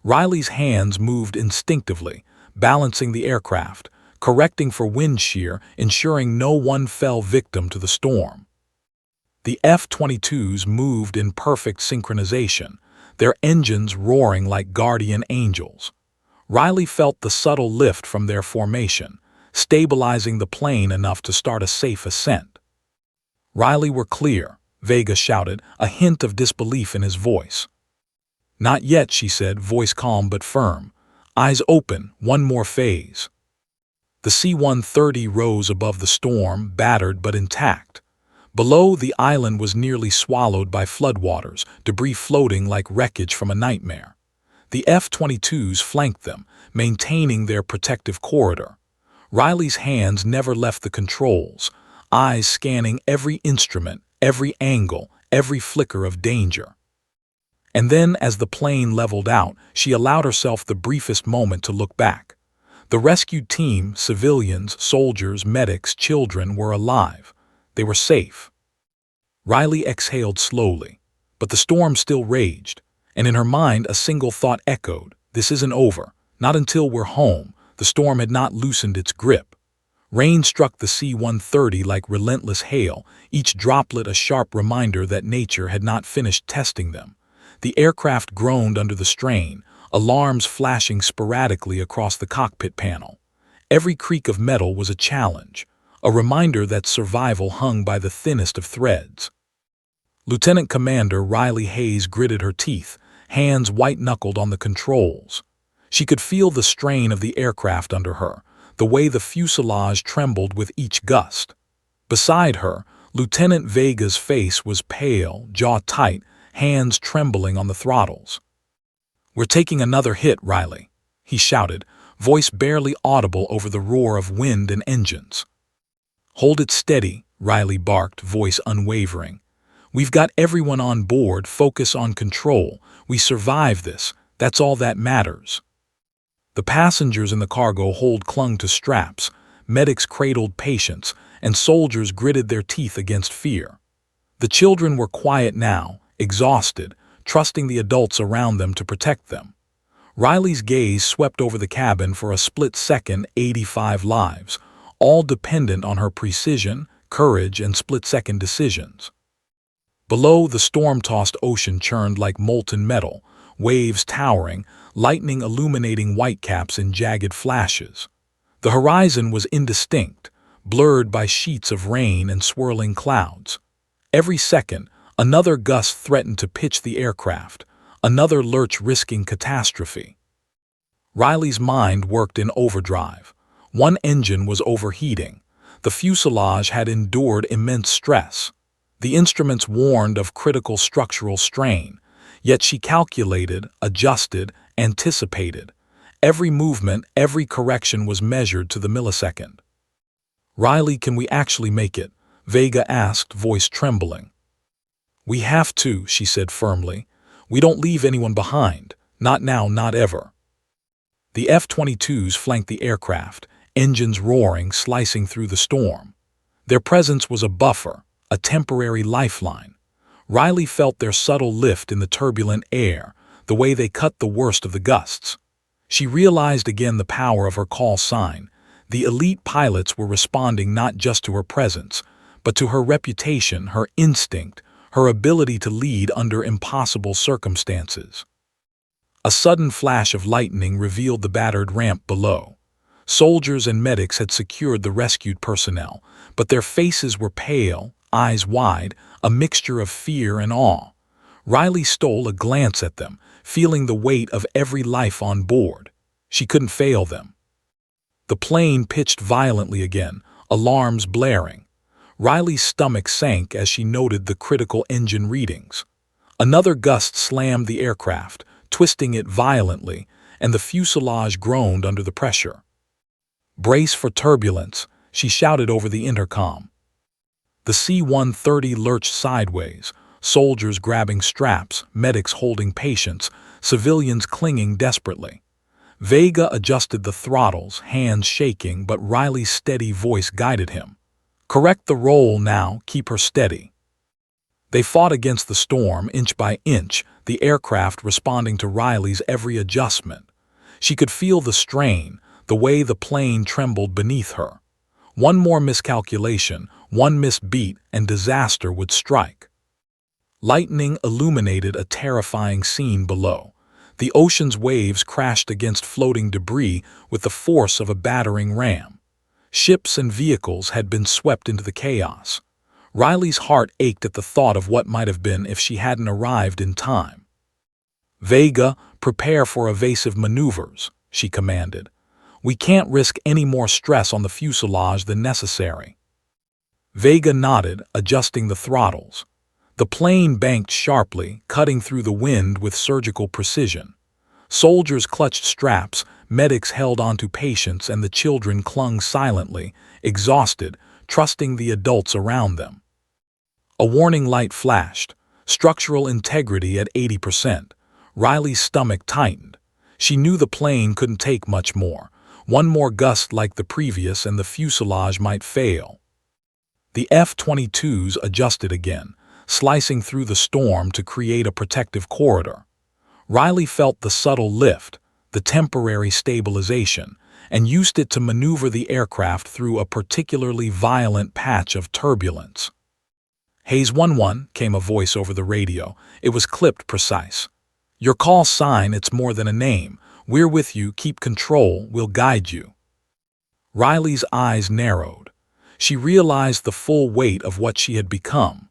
Riley's hands moved instinctively, balancing the aircraft, correcting for wind shear, ensuring no one fell victim to the storm. The F-22s moved in perfect synchronization, their engines roaring like guardian angels. Riley felt the subtle lift from their formation, stabilizing the plane enough to start a safe ascent. "Riley, we're clear," Vega shouted, a hint of disbelief in his voice. "Not yet," she said, voice calm but firm. "Eyes open, one more phase." The C-130 rose above the storm, battered but intact. Below, the island was nearly swallowed by floodwaters, debris floating like wreckage from a nightmare. The F-22s flanked them, maintaining their protective corridor. Riley's hands never left the controls, eyes scanning every instrument, every angle, every flicker of danger. And then, as the plane leveled out, she allowed herself the briefest moment to look back. The rescued team, civilians, soldiers, medics, children, were alive. They were safe. Riley exhaled slowly, but the storm still raged, and in her mind a single thought echoed: this isn't over, not until we're home. The storm had not loosened its grip. Rain struck the C-130 like relentless hail, each droplet a sharp reminder that nature had not finished testing them. The aircraft groaned under the strain, alarms flashing sporadically across the cockpit panel. Every creak of metal was a challenge, a reminder that survival hung by the thinnest of threads. Lieutenant Commander Riley Hayes gritted her teeth, hands white-knuckled on the controls. She could feel the strain of the aircraft under her, the way the fuselage trembled with each gust. Beside her, Lieutenant Vega's face was pale, jaw tight, hands trembling on the throttles. "We're taking another hit, Riley," he shouted, voice barely audible over the roar of wind and engines. "Hold it steady," Riley barked, voice unwavering. "We've got everyone on board, focus on control. We survive this, that's all that matters." The passengers in the cargo hold clung to straps, medics cradled patients, and soldiers gritted their teeth against fear. The children were quiet now, exhausted, trusting the adults around them to protect them. Riley's gaze swept over the cabin for a split second. 85 lives, all dependent on her precision, courage, and split-second decisions. Below, the storm-tossed ocean churned like molten metal, waves towering, lightning illuminating whitecaps in jagged flashes. The horizon was indistinct, blurred by sheets of rain and swirling clouds. Every second, another gust threatened to pitch the aircraft, another lurch risking catastrophe. Riley's mind worked in overdrive. One engine was overheating. The fuselage had endured immense stress. The instruments warned of critical structural strain, yet she calculated, adjusted, anticipated. Every movement, every correction was measured to the millisecond. "Riley, can we actually make it?" Vega asked, voice trembling. "We have to," she said firmly. "We don't leave anyone behind. Not now, not ever." The F-22s flanked the aircraft, engines roaring, slicing through the storm. Their presence was a buffer, a temporary lifeline. Riley felt their subtle lift in the turbulent air, the way they cut the worst of the gusts. She realized again the power of her call sign. The elite pilots were responding not just to her presence, but to her reputation, her instinct, her ability to lead under impossible circumstances. A sudden flash of lightning revealed the battered ramp below. Soldiers and medics had secured the rescued personnel, but their faces were pale, eyes wide, a mixture of fear and awe. Riley stole a glance at them, feeling the weight of every life on board. She couldn't fail them. The plane pitched violently again, alarms blaring. Riley's stomach sank as she noted the critical engine readings. Another gust slammed the aircraft, twisting it violently, and the fuselage groaned under the pressure. "Brace for turbulence," she shouted over the intercom. The C-130 lurched sideways, soldiers grabbing straps, medics holding patients, civilians clinging desperately. Vega adjusted the throttles, hands shaking, but Riley's steady voice guided him. "Correct the roll now, keep her steady." They fought against the storm, inch by inch, the aircraft responding to Riley's every adjustment. She could feel the strain, the way the plane trembled beneath her. One more miscalculation, one missed beat, and disaster would strike. Lightning illuminated a terrifying scene below. The ocean's waves crashed against floating debris with the force of a battering ram. Ships and vehicles had been swept into the chaos. Riley's heart ached at the thought of what might have been if she hadn't arrived in time. "Vega, prepare for evasive maneuvers," she commanded. "We can't risk any more stress on the fuselage than necessary." Vega nodded, adjusting the throttles. The plane banked sharply, cutting through the wind with surgical precision. Soldiers clutched straps, medics held onto patients, and the children clung silently, exhausted, trusting the adults around them. A warning light flashed. Structural integrity at 80%. Riley's stomach tightened. She knew the plane couldn't take much more. One more gust like the previous and the fuselage might fail. The F-22s adjusted again, slicing through the storm to create a protective corridor. Riley felt the subtle lift, the temporary stabilization, and used it to maneuver the aircraft through a particularly violent patch of turbulence. "Haze 1-1, came a voice over the radio. It was clipped precise. "Your call sign, it's more than a name. We're with you, keep control, we'll guide you." Riley's eyes narrowed. She realized the full weight of what she had become.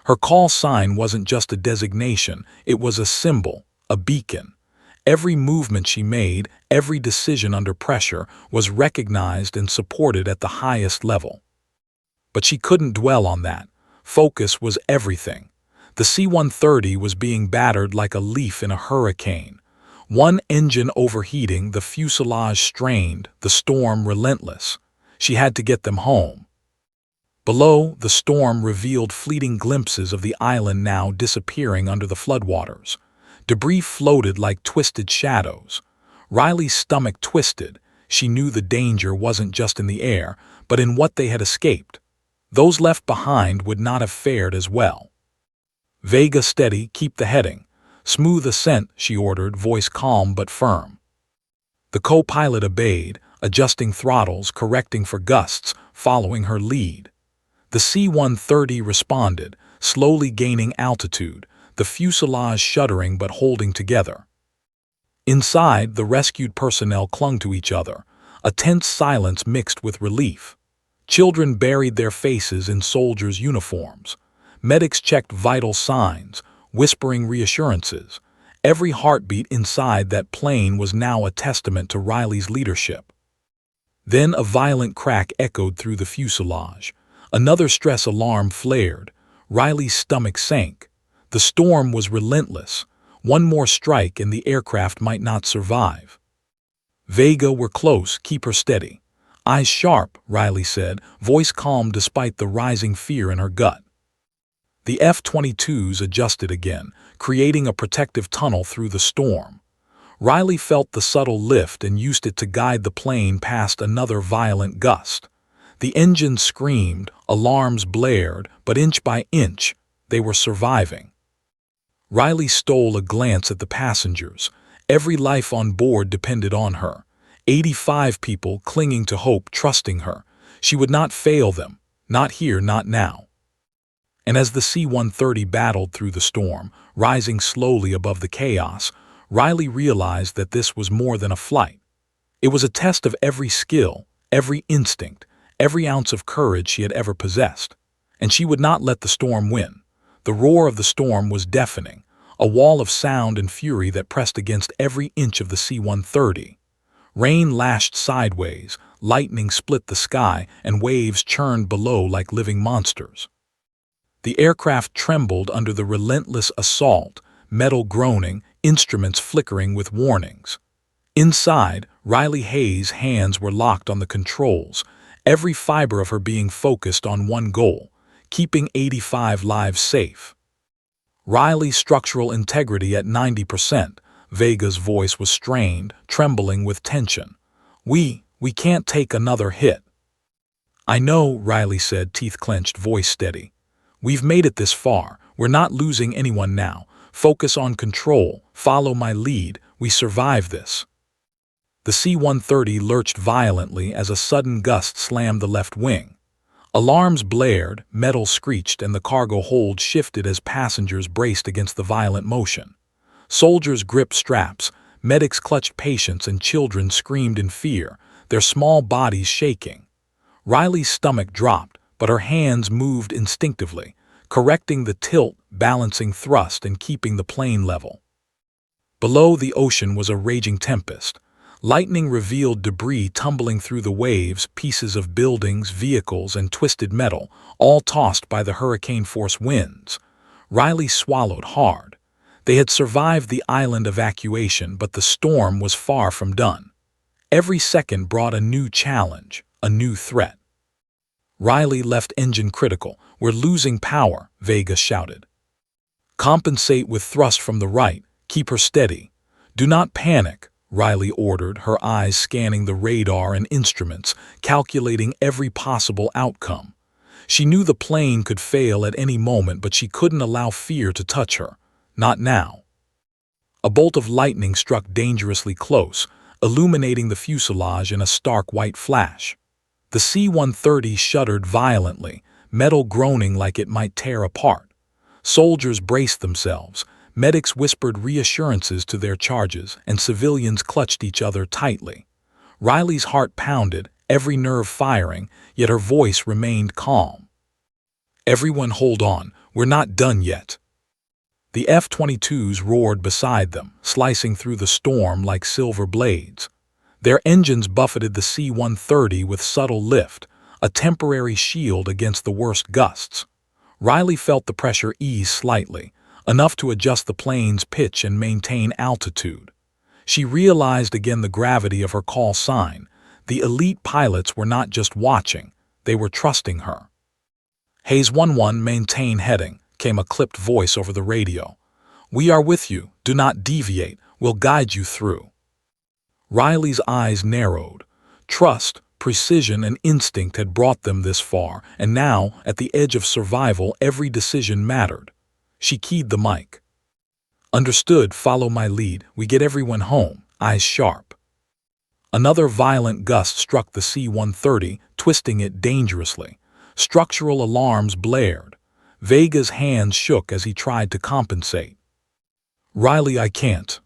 Her call sign wasn't just a designation, it was a symbol, a beacon. Every movement she made, every decision under pressure, was recognized and supported at the highest level. But she couldn't dwell on that. Focus was everything. The C-130 was being battered like a leaf in a hurricane. One engine overheating, the fuselage strained, the storm relentless. She had to get them home. Below, the storm revealed fleeting glimpses of the island now disappearing under the floodwaters. Debris floated like twisted shadows. Riley's stomach twisted. She knew the danger wasn't just in the air, but in what they had escaped. Those left behind would not have fared as well. "Vega, steady, keep the heading. Smooth ascent," she ordered, voice calm but firm. The co-pilot obeyed, adjusting throttles, correcting for gusts, following her lead. The C-130 responded, slowly gaining altitude, the fuselage shuddering but holding together. Inside, the rescued personnel clung to each other, a tense silence mixed with relief. Children buried their faces in soldiers' uniforms. Medics checked vital signs, whispering reassurances. Every heartbeat inside that plane was now a testament to Riley's leadership. Then a violent crack echoed through the fuselage. Another stress alarm flared. Riley's stomach sank. The storm was relentless. One more strike and the aircraft might not survive. "Vega, we're close. Keep her steady." "Eyes sharp," Riley said, voice calm despite the rising fear in her gut. The F-22s adjusted again, creating a protective tunnel through the storm. Riley felt the subtle lift and used it to guide the plane past another violent gust. The engines screamed, alarms blared, but inch by inch, they were surviving. Riley stole a glance at the passengers. Every life on board depended on her. 85 people clinging to hope, trusting her. She would not fail them. Not here, not now. And as the C-130 battled through the storm, rising slowly above the chaos, Riley realized that this was more than a flight. It was a test of every skill, every instinct, every ounce of courage she had ever possessed. And she would not let the storm win. The roar of the storm was deafening, a wall of sound and fury that pressed against every inch of the C-130. Rain lashed sideways, lightning split the sky, and waves churned below like living monsters. The aircraft trembled under the relentless assault, metal groaning, instruments flickering with warnings. Inside, Riley Hayes' hands were locked on the controls, every fiber of her being focused on one goal, keeping 85 lives safe. Riley's structural integrity at 90%, Vega's voice was strained, trembling with tension. We can't take another hit." "I know," Riley said, teeth clenched, voice steady. "We've made it this far. We're not losing anyone now. Focus on control. Follow my lead. We survive this." The C-130 lurched violently as a sudden gust slammed the left wing. Alarms blared, metal screeched, and the cargo hold shifted as passengers braced against the violent motion. Soldiers gripped straps, medics clutched patients, and children screamed in fear, their small bodies shaking. Riley's stomach dropped, but her hands moved instinctively, correcting the tilt, balancing thrust, and keeping the plane level. Below, the ocean was a raging tempest. Lightning revealed debris tumbling through the waves, pieces of buildings, vehicles, and twisted metal, all tossed by the hurricane-force winds. Riley swallowed hard. They had survived the island evacuation, but the storm was far from done. Every second brought a new challenge, a new threat. Riley left engine critical. "We're losing power," Vega shouted. "Compensate with thrust from the right. Keep her steady." "Do not panic," Riley ordered, her eyes scanning the radar and instruments, calculating every possible outcome. She knew the plane could fail at any moment, but she couldn't allow fear to touch her. Not now. A bolt of lightning struck dangerously close, illuminating the fuselage in a stark white flash. The C-130 shuddered violently, metal groaning like it might tear apart. Soldiers braced themselves. Medics whispered reassurances to their charges, and civilians clutched each other tightly. Riley's heart pounded, every nerve firing, yet her voice remained calm. "Everyone hold on, we're not done yet." The F-22s roared beside them, slicing through the storm like silver blades. Their engines buffeted the C-130 with subtle lift, a temporary shield against the worst gusts. Riley felt the pressure ease slightly, enough to adjust the plane's pitch and maintain altitude. She realized again the gravity of her call sign. The elite pilots were not just watching, they were trusting her. Haze 11, maintain heading, came a clipped voice over the radio. We are with you, do not deviate, we'll guide you through. Riley's eyes narrowed. Trust, precision, and instinct had brought them this far, and now, at the edge of survival, every decision mattered. She keyed the mic. Understood, follow my lead, we get everyone home, eyes sharp. Another violent gust struck the C-130, twisting it dangerously. Structural alarms blared. Vega's hands shook as he tried to compensate. Riley, I can't.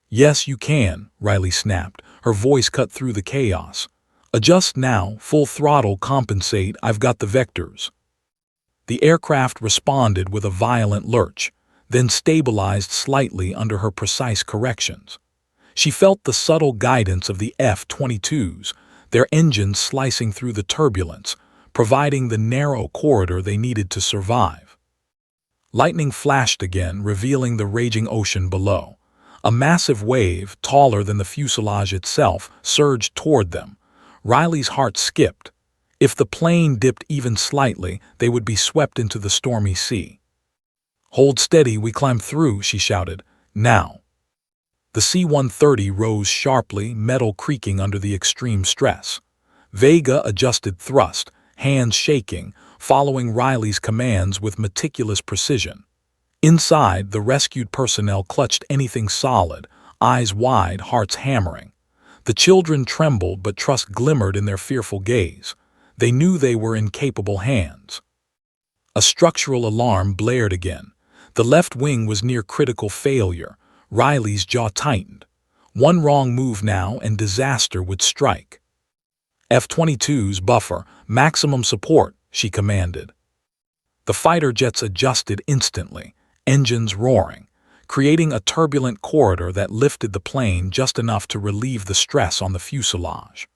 Yes, you can, Riley snapped, her voice cut through the chaos. Adjust now, full throttle, compensate, I've got the vectors. The aircraft responded with a violent lurch, then stabilized slightly under her precise corrections. She felt the subtle guidance of the F-22s, their engines slicing through the turbulence, providing the narrow corridor they needed to survive. Lightning flashed again, revealing the raging ocean below. A massive wave, taller than the fuselage itself, surged toward them. Riley's heart skipped. If the plane dipped even slightly, they would be swept into the stormy sea. Hold steady, we climb through, she shouted. Now. The C-130 rose sharply, metal creaking under the extreme stress. Vega adjusted thrust, hands shaking, following Riley's commands with meticulous precision. Inside, the rescued personnel clutched anything solid, eyes wide, hearts hammering. The children trembled, but trust glimmered in their fearful gaze. They knew they were in capable hands. A structural alarm blared again. The left wing was near critical failure. Riley's jaw tightened. One wrong move now and disaster would strike. F-22s buffer, maximum support, she commanded. The fighter jets adjusted instantly, engines roaring, creating a turbulent corridor that lifted the plane just enough to relieve the stress on the fuselage.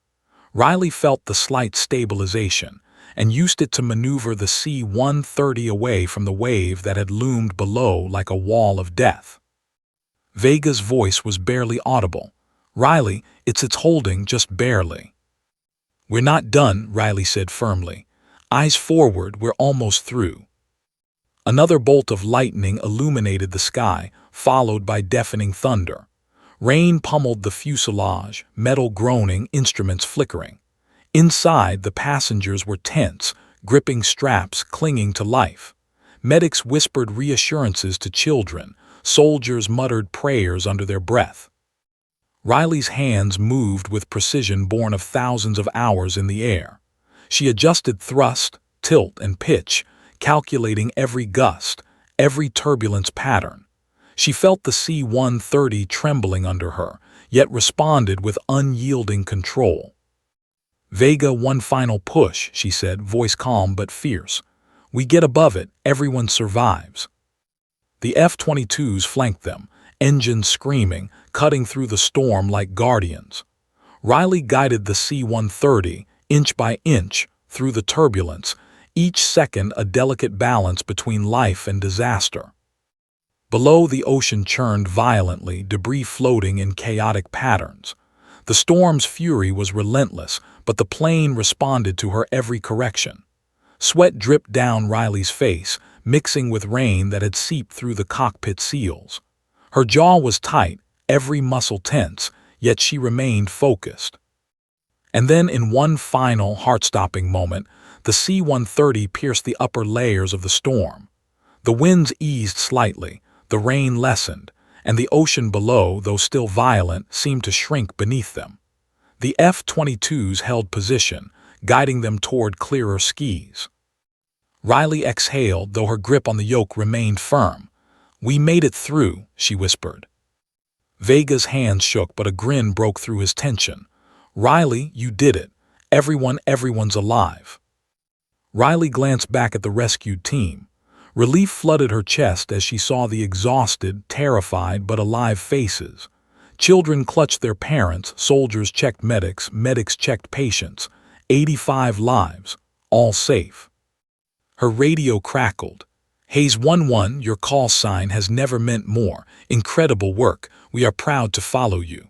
Riley felt the slight stabilization and used it to maneuver the C-130 away from the wave that had loomed below like a wall of death. Vega's voice was barely audible. Riley, it's holding, just barely. We're not done, Riley said firmly. Eyes forward, we're almost through. Another bolt of lightning illuminated the sky, followed by deafening thunder. Rain pummeled the fuselage, metal groaning, instruments flickering. Inside, the passengers were tense, gripping straps, clinging to life. Medics whispered reassurances to children. Soldiers muttered prayers under their breath. Riley's hands moved with precision born of thousands of hours in the air. She adjusted thrust, tilt, and pitch, calculating every gust, every turbulence pattern. She felt the C-130 trembling under her, yet responded with unyielding control. Vega, one final push, she said, voice calm but fierce. We get above it, everyone survives. The F-22s flanked them, engines screaming, cutting through the storm like guardians. Riley guided the C-130, inch by inch, through the turbulence, each second a delicate balance between life and disaster. Below, the ocean churned violently, debris floating in chaotic patterns. The storm's fury was relentless, but the plane responded to her every correction. Sweat dripped down Riley's face, mixing with rain that had seeped through the cockpit seals. Her jaw was tight, every muscle tense, yet she remained focused. And then, in one final, heart-stopping moment, the C-130 pierced the upper layers of the storm. The winds eased slightly, the rain lessened, and the ocean below, though still violent, seemed to shrink beneath them. The F-22s held position, guiding them toward clearer skies. Riley exhaled, though her grip on the yoke remained firm. We made it through, she whispered. Vega's hands shook, but a grin broke through his tension. Riley, you did it. Everyone's alive. Riley glanced back at the rescued team. Relief flooded her chest as she saw the exhausted, terrified, but alive faces. Children clutched their parents, soldiers checked medics, medics checked patients. 85 lives, all safe. Her radio crackled. Hayes 11, your call sign has never meant more. Incredible work. We are proud to follow you.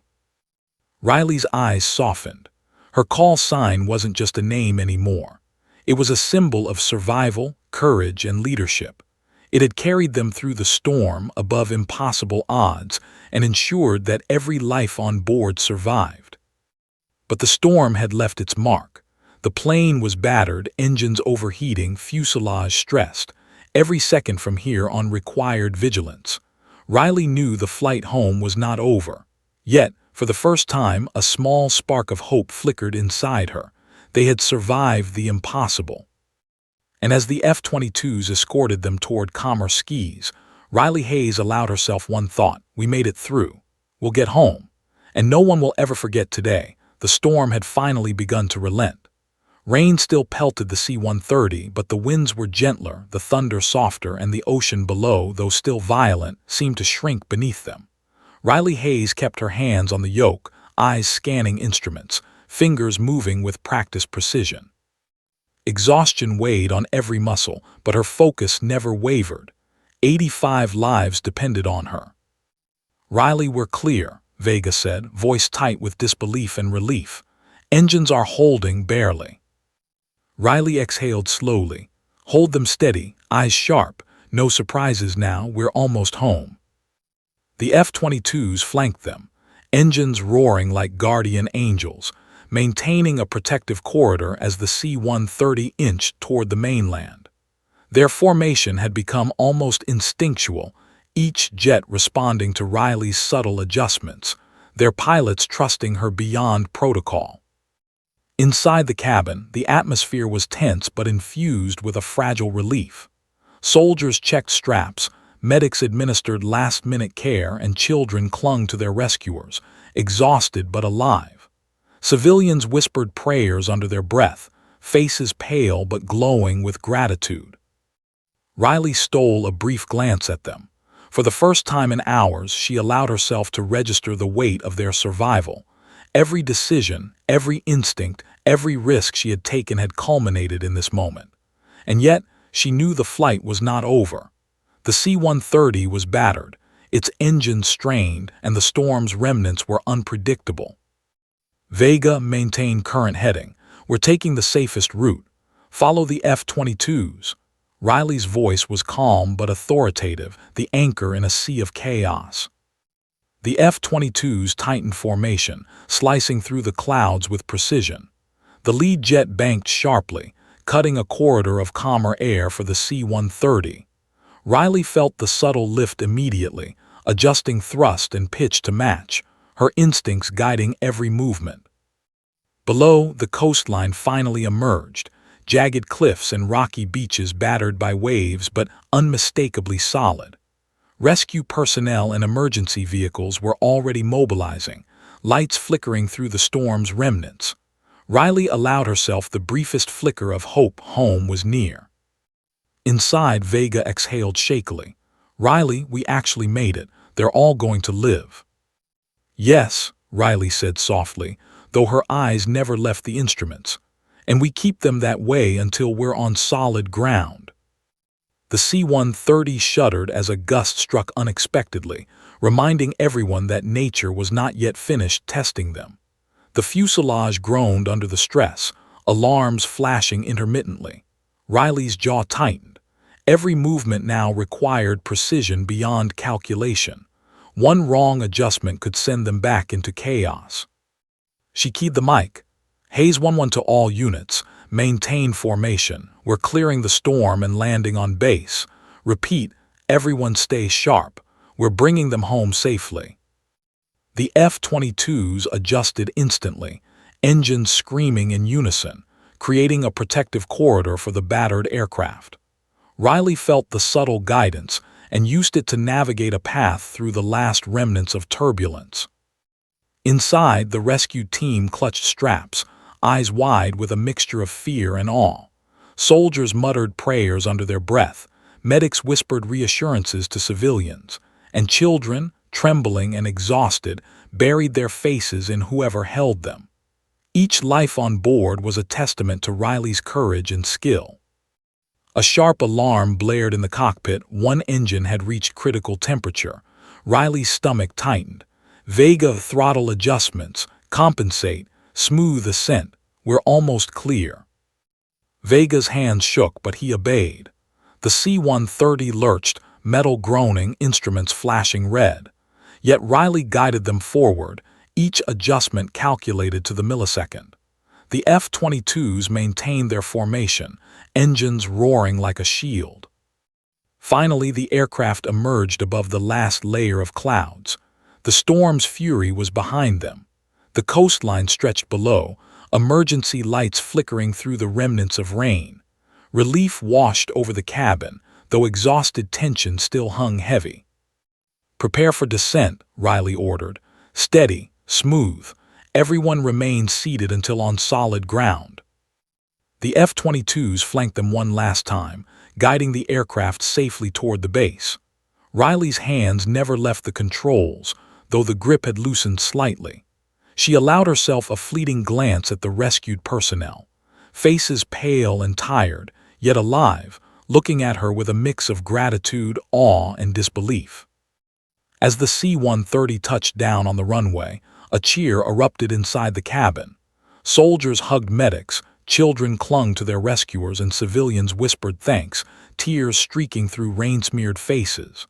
Riley's eyes softened. Her call sign wasn't just a name anymore. It was a symbol of survival, courage, and leadership. It had carried them through the storm, above impossible odds, and ensured that every life on board survived. But the storm had left its mark. The plane was battered, engines overheating, fuselage stressed. Every second from here on required vigilance. Riley knew the flight home was not over. Yet, for the first time, a small spark of hope flickered inside her. They had survived the impossible. And as the F-22s escorted them toward calmer skies, Riley Hayes allowed herself one thought: we made it through. We'll get home. And no one will ever forget today. The storm had finally begun to relent. Rain still pelted the C-130, but the winds were gentler, the thunder softer, and the ocean below, though still violent, seemed to shrink beneath them. Riley Hayes kept her hands on the yoke, eyes scanning instruments, fingers moving with practiced precision. Exhaustion weighed on every muscle, but her focus never wavered. 85 lives depended on her. Riley, we're clear, Vega said, voice tight with disbelief and relief. Engines are holding barely. Riley exhaled slowly. Hold them steady, eyes sharp. No surprises now, we're almost home. The F-22s flanked them, engines roaring like guardian angels, maintaining a protective corridor as the C-130 inched toward the mainland. Their formation had become almost instinctual, each jet responding to Riley's subtle adjustments, their pilots trusting her beyond protocol. Inside the cabin, the atmosphere was tense but infused with a fragile relief. Soldiers checked straps, medics administered last-minute care, and children clung to their rescuers, exhausted but alive. Civilians whispered prayers under their breath, faces pale but glowing with gratitude. Riley stole a brief glance at them. For the first time in hours, she allowed herself to register the weight of their survival. Every decision, every instinct, every risk she had taken had culminated in this moment. And yet, she knew the flight was not over. The C-130 was battered, its engines strained, and the storm's remnants were unpredictable. Vega, maintain current heading. We're taking the safest route. Follow the F-22s. Riley's voice was calm but authoritative, the anchor in a sea of chaos. The F-22s tightened formation, slicing through the clouds with precision. The lead jet banked sharply, cutting a corridor of calmer air for the C-130. Riley felt the subtle lift immediately, adjusting thrust and pitch to match, her instincts guiding every movement. Below, the coastline finally emerged, jagged cliffs and rocky beaches battered by waves but unmistakably solid. Rescue personnel and emergency vehicles were already mobilizing, lights flickering through the storm's remnants. Riley allowed herself the briefest flicker of hope home was near. Inside, Vega exhaled shakily. Riley, we actually made it. They're all going to live. Yes, Riley said softly, though her eyes never left the instruments. And we keep them that way until we're on solid ground. The C-130 shuddered as a gust struck unexpectedly, reminding everyone that nature was not yet finished testing them. The fuselage groaned under the stress, alarms flashing intermittently. Riley's jaw tightened. Every movement now required precision beyond calculation. One wrong adjustment could send them back into chaos. She keyed the mic. Hayes 11 to all units. Maintain formation. We're clearing the storm and landing on base. Repeat, everyone stay sharp. We're bringing them home safely. The F-22s adjusted instantly, engines screaming in unison, creating a protective corridor for the battered aircraft. Riley felt the subtle guidance and used it to navigate a path through the last remnants of turbulence. Inside, the rescue team clutched straps, eyes wide with a mixture of fear and awe. Soldiers muttered prayers under their breath, medics whispered reassurances to civilians, and children, trembling and exhausted, buried their faces in whoever held them. Each life on board was a testament to Riley's courage and skill. A sharp alarm blared in the cockpit. One engine had reached critical temperature. Riley's stomach tightened. Vega throttle adjustments. Compensate. Smooth ascent. We're almost clear. Vega's hands shook, but he obeyed. The C-130 lurched, metal groaning, instruments flashing red. Yet Riley guided them forward, each adjustment calculated to the millisecond. The F-22s maintained their formation, engines roaring like a shield. Finally, the aircraft emerged above the last layer of clouds. The storm's fury was behind them. The coastline stretched below, emergency lights flickering through the remnants of rain. Relief washed over the cabin, though exhausted tension still hung heavy. "Prepare for descent," Riley ordered. "Steady, smooth. Everyone remained seated until on solid ground." The F-22s flanked them one last time, guiding the aircraft safely toward the base. Riley's hands never left the controls, though the grip had loosened slightly. She allowed herself a fleeting glance at the rescued personnel, faces pale and tired, yet alive, looking at her with a mix of gratitude, awe, and disbelief. As the C-130 touched down on the runway, a cheer erupted inside the cabin. Soldiers hugged medics, children clung to their rescuers, and civilians whispered thanks, tears streaking through rain-smeared faces.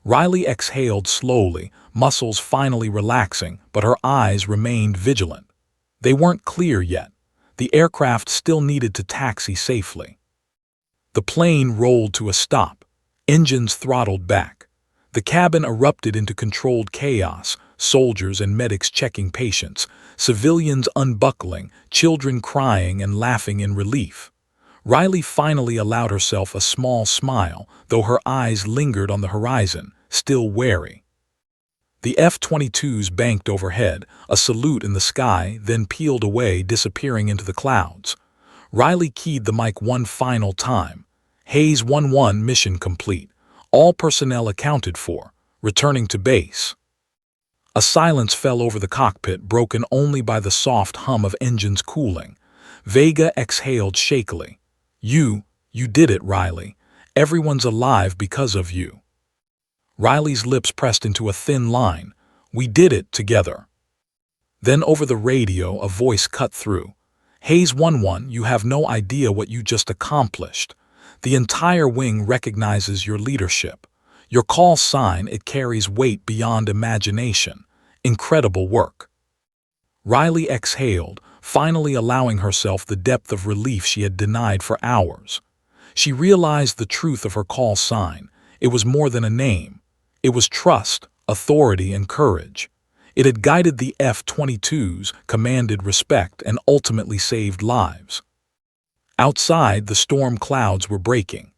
Riley exhaled slowly, muscles finally relaxing, but her eyes remained vigilant. They weren't clear yet. The aircraft still needed to taxi safely. The plane rolled to a stop. Engines throttled back. The cabin erupted into controlled chaos, soldiers and medics checking patients, civilians unbuckling, children crying and laughing in relief. Riley finally allowed herself a small smile, though her eyes lingered on the horizon, still wary. The F-22s banked overhead, a salute in the sky, then peeled away, disappearing into the clouds. Riley keyed the mic one final time. "Hayes 1-1, mission complete. All personnel accounted for. Returning to base." A silence fell over the cockpit, broken only by the soft hum of engines cooling. Vega exhaled shakily. You did it, Riley. Everyone's alive because of you." Riley's lips pressed into a thin line. "We did it together." Then over the radio, a voice cut through. "Hayes 1-1, you have no idea what you just accomplished. The entire wing recognizes your leadership. Your call sign, it carries weight beyond imagination. Incredible work." Riley exhaled, finally allowing herself the depth of relief she had denied for hours. She realized the truth of her call sign. It was more than a name. It was trust, authority, and courage. It had guided the F-22s, commanded respect, and ultimately saved lives. Outside, the storm clouds were breaking.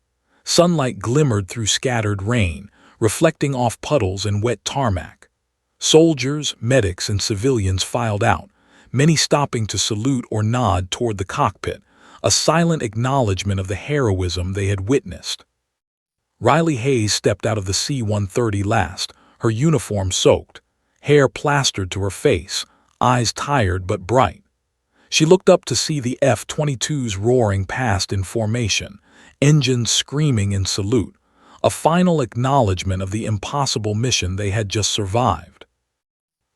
Sunlight glimmered through scattered rain, reflecting off puddles and wet tarmac. Soldiers, medics, and civilians filed out, many stopping to salute or nod toward the cockpit, a silent acknowledgement of the heroism they had witnessed. Riley Hayes stepped out of the C-130 last, her uniform soaked, hair plastered to her face, eyes tired but bright. She looked up to see the F-22s roaring past in formation, engines screaming in salute, a final acknowledgement of the impossible mission they had just survived.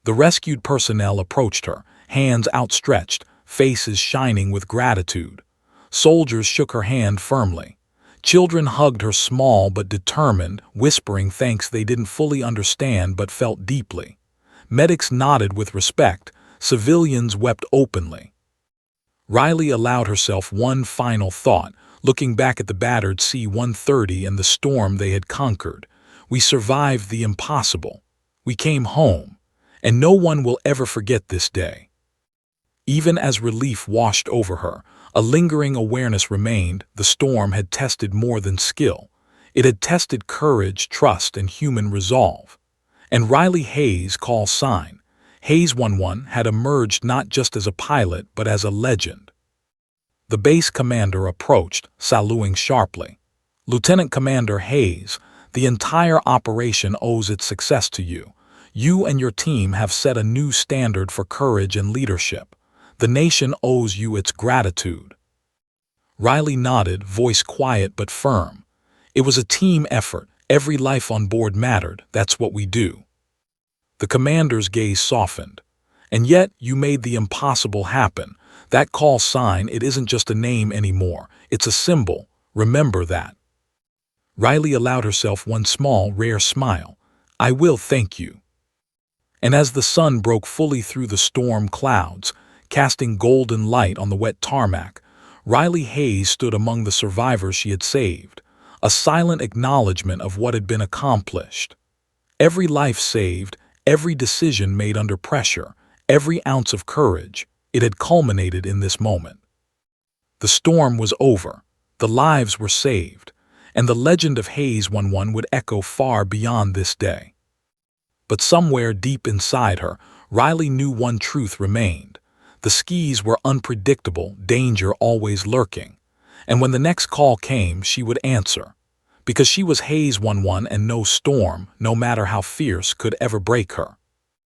The rescued personnel approached her, hands outstretched, faces shining with gratitude. Soldiers shook her hand firmly. Children hugged her, small but determined, whispering thanks they didn't fully understand but felt deeply. Medics nodded with respect, civilians wept openly. Riley allowed herself one final thought, looking back at the battered C-130 and the storm they had conquered. We survived the impossible. We came home, and no one will ever forget this day. Even as relief washed over her, a lingering awareness remained. The storm had tested more than skill. It had tested courage, trust, and human resolve. And Riley Hayes' call sign, Hayes 1-1, had emerged not just as a pilot but as a legend. The base commander approached, saluting sharply. "Lieutenant Commander Hayes, the entire operation owes its success to you. You and your team have set a new standard for courage and leadership. The nation owes you its gratitude." Riley nodded, voice quiet but firm. It was a team effort. Every life on board mattered. That's what we do. The commander's gaze softened. And yet, you made the impossible happen. That call sign, it isn't just a name anymore. It's a symbol. Remember that. Riley allowed herself one small, rare smile. I will, thank you. And as the sun broke fully through the storm clouds, casting golden light on the wet tarmac, Riley Hayes stood among the survivors she had saved, a silent acknowledgement of what had been accomplished. Every life saved, every decision made under pressure, every ounce of courage, it had culminated in this moment. The storm was over, the lives were saved, and the legend of Hayes 11 would echo far beyond this day. But somewhere deep inside her, Riley knew one truth remained. The skis were unpredictable, danger always lurking. And when the next call came, she would answer. Because she was Hayes 11 and no storm, no matter how fierce, could ever break her.